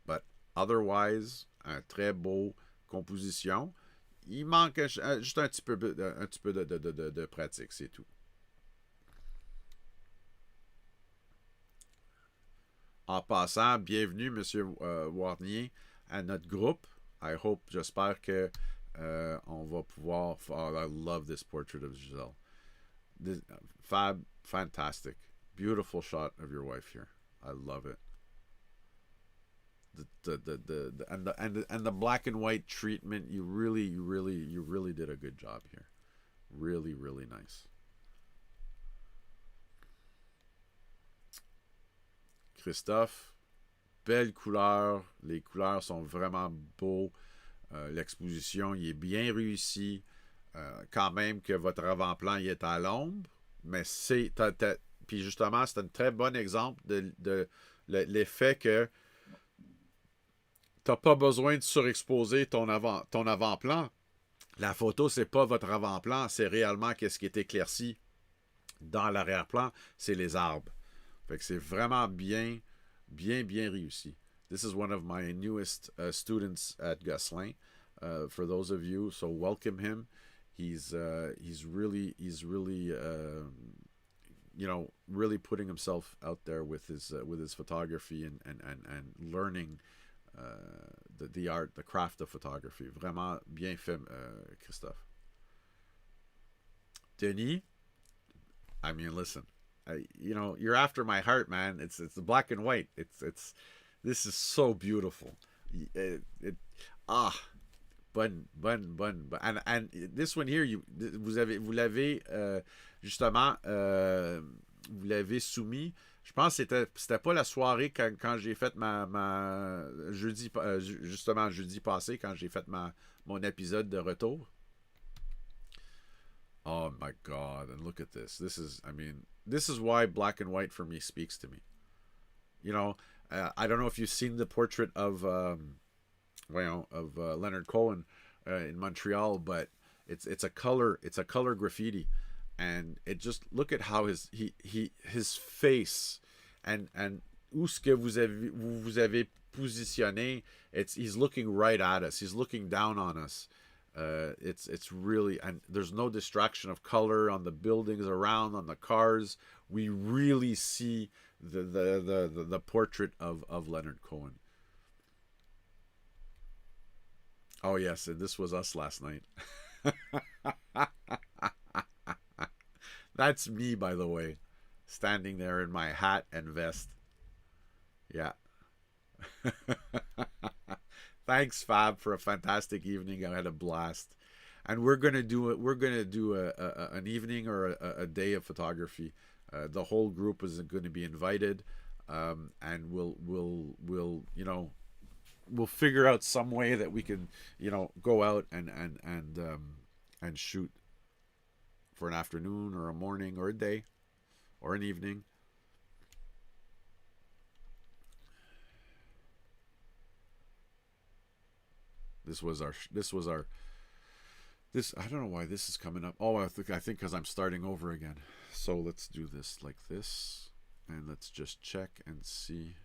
Speaker 1: But otherwise, un très beau composition. Il manque juste un petit peu de pratique, c'est tout. En passant, bienvenue, Monsieur Warnier, à notre groupe. I hope, j'espère que on va pouvoir. Oh, I love this portrait of Giselle. This, Fab, fantastic, beautiful shot of your wife here. I love it. And the black and white treatment. You really did a good job here. Really, really nice. Christophe, belle couleur. Les couleurs sont vraiment beaux. L'exposition, il est bien réussi. Quand même que votre avant-plan il est à l'ombre, mais c'est puis justement c'est un très bon exemple de l'effet que t'as pas besoin de surexposer ton avant-plan. La photo c'est pas votre avant-plan, c'est réellement qu'est-ce qui est éclairci dans l'arrière-plan, c'est les arbres. Fait que c'est vraiment bien réussi. This is one of my newest students at Gosselin. For those of you, so welcome him. He's really really putting himself out there with his photography and learning the art, the craft of photography. Vraiment bien fait, Christophe. Denis, I mean, listen, you're after my heart, man. It's the black and white. This is so beautiful. Bonne. And this one here, vous l'avez justement, vous l'avez soumis. Je pense que c'était pas la soirée quand j'ai fait ma jeudi passé, quand j'ai fait mon épisode de retour. Oh my God! And look at this. This is why black and white for me speaks to me. I don't know if you've seen the portrait of Leonard Cohen in Montreal, but it's a color graffiti, and it just look at how his face and où ce que vous avez positionné. He's looking right at us. He's looking down on us. It's really, and there's no distraction of color on the buildings around, on the cars. We really see the portrait of Leonard Cohen. Oh yes, and this was us last night. That's me, by the way, standing there in my hat and vest. Yeah. Thanks, Fab, for a fantastic evening. I had a blast, and we're gonna do it. We're gonna do an evening or a day of photography. The whole group is going to be invited, and we'll we'll figure out some way that we can go out and shoot for an afternoon or a morning or a day or an evening. This I don't know why this is coming up. Oh, I think because I'm starting over again. So let's do this like this, and let's just check and see.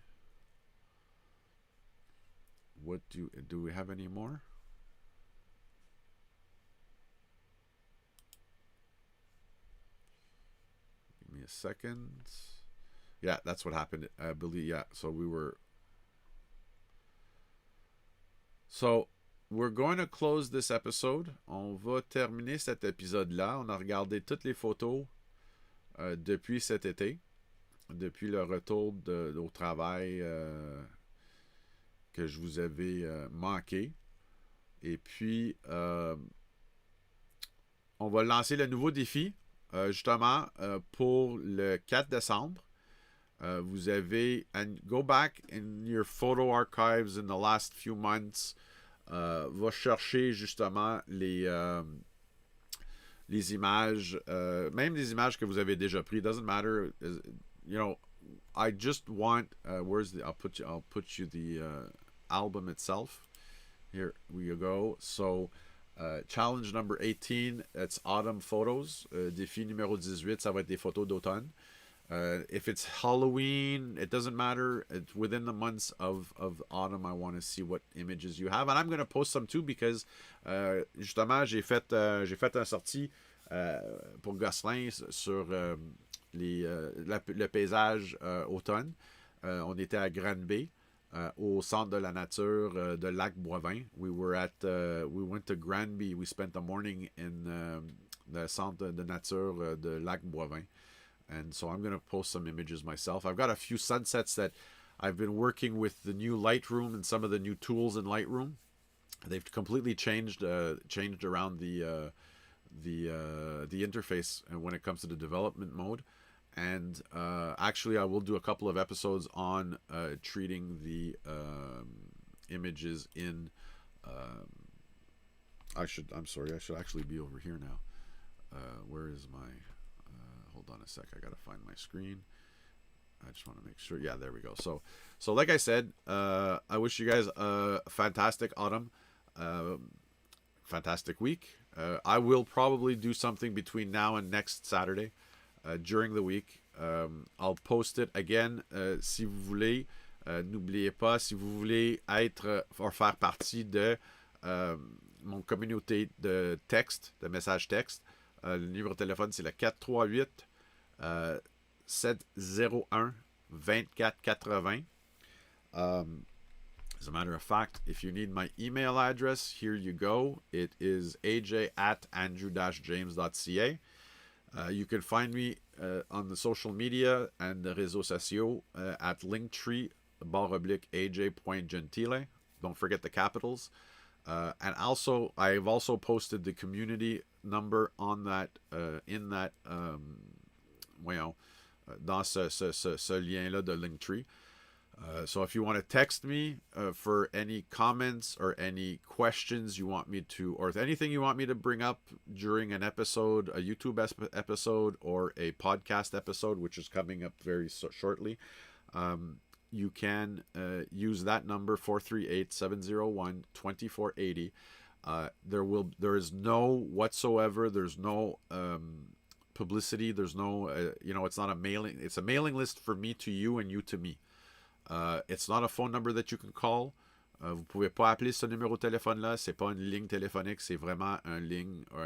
Speaker 1: What do we have any more? Give me a second. Yeah, that's what happened. I believe. Yeah, so we were. So we're going to close this episode. On va terminer cet épisode-là. On a regardé toutes les photos depuis cet été, depuis le retour au travail que je vous avais manqué. Et puis, on va lancer le nouveau défi, justement, pour le 4 décembre. Vous avez, and go back in your photo archives in the last few months, va chercher justement les images, même les images que vous avez déjà prises. Doesn't matter, you know. I just want where's the I'll put you the album itself. Here we go. So challenge number 18, it's autumn photos. Défi numéro 18, ça va être des photos d'automne. If it's Halloween, it doesn't matter. It's within the months of autumn. I want to see what images you have, and I'm going to post some too because justement j'ai fait un sortie pour Gosselin sur le paysage automne. On était à Granby, au centre de la nature de Lac Boivin. We went to Granby. We spent the morning in the centre de nature de Lac Boivin. And so I'm going to post some images myself. I've got a few sunsets that I've been working with the new Lightroom and some of the new tools in Lightroom. They've completely changed around the interface when it comes to the development mode. And actually, I will do a couple of episodes on treating the images in. I'm sorry. I should actually be over here now. Where is my? Hold on a sec. I gotta find my screen. I just want to make sure. Yeah, there we go. So like I said, I wish you guys a fantastic autumn, fantastic week. I will probably do something between now and next Saturday during the week. I'll post it again. Si vous voulez, n'oubliez pas, si vous voulez être faire partie de mon communauté de texte, de messages texte. Le numéro de téléphone, c'est le 438 701 2480. As a matter of fact, if you need my email address, here you go. It is aj@andrew-james.ca. You can find me on the social media and the réseaux sociaux at linktree/aj.gentile. Don't forget the capitals. And also, I've also posted the community number on that, in that, dans ce lien-là de Linktree. So if you want to text me for any comments or any questions you want me to, or anything you want me to bring up during an episode, a YouTube episode or a podcast episode, which is coming up very shortly, you can use that number 438-701-2480. There's no publicity. There's no it's not a mailing. It's a mailing list for me to you and you to me. It's not a phone number that you can call. Vous pouvez pas appeler ce numéro de téléphone-là. C'est pas une ligne téléphonique. C'est vraiment un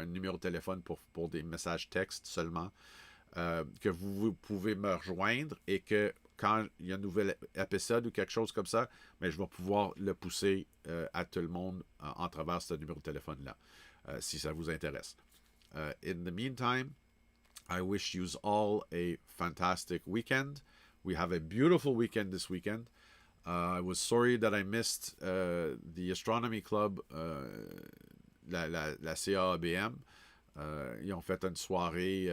Speaker 1: numéro de téléphone pour des messages textes seulement. Que vous pouvez me rejoindre et que quand il y a un nouvel épisode ou quelque chose comme ça, mais je vais pouvoir le pousser à tout le monde en travers ce numéro de téléphone-là, si ça vous intéresse. In the meantime, I wish you all a fantastic weekend. We have a beautiful weekend this weekend. I was sorry that I missed the Astronomy Club, la CAABM. Ils ont fait une soirée,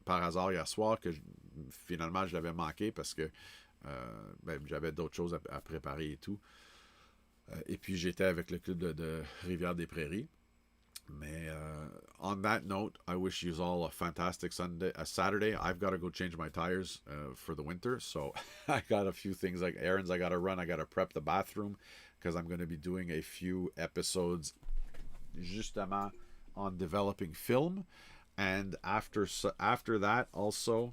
Speaker 1: par hasard hier soir, que finalement je l'avais manqué parce que j'avais d'autres choses à préparer et tout. Et puis j'étais avec le club de Rivière-des-Prairies. Mais on that note, I wish you all a fantastic Saturday. I've got to go change my tires for the winter, so I got a few things like errands I got to run. I got to prep the bathroom because I'm going to be doing a few episodes justement on developing film, and after that also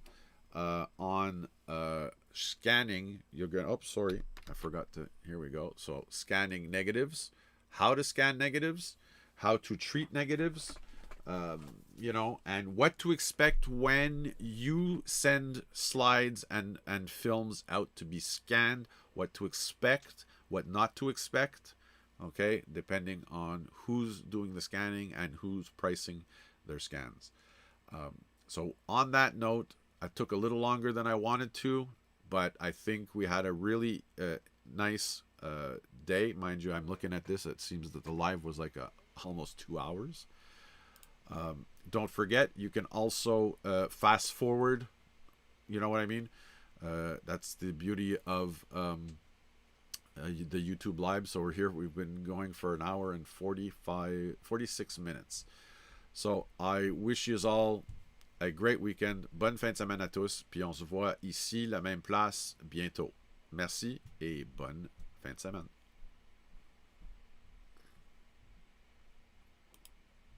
Speaker 1: on scanning. You're going. Oh, sorry, I forgot to. Here we go. So scanning negatives, how to scan negatives, how to treat negatives, and what to expect when you send slides and films out to be scanned, what to expect, what not to expect, okay, depending on who's doing the scanning and who's pricing their scans. So on that note, I took a little longer than I wanted to, but I think we had a really nice day. Mind you, I'm looking at this. It seems that the live was like almost 2 hours. Don't forget, you can also fast forward. You know what I mean? That's the beauty of the YouTube live. So we've been going for an hour and 46 minutes. So I wish you all a great weekend. Bonne fin de semaine à tous. Puis on se voit ici, la même place, bientôt. Merci et bonne fin de semaine.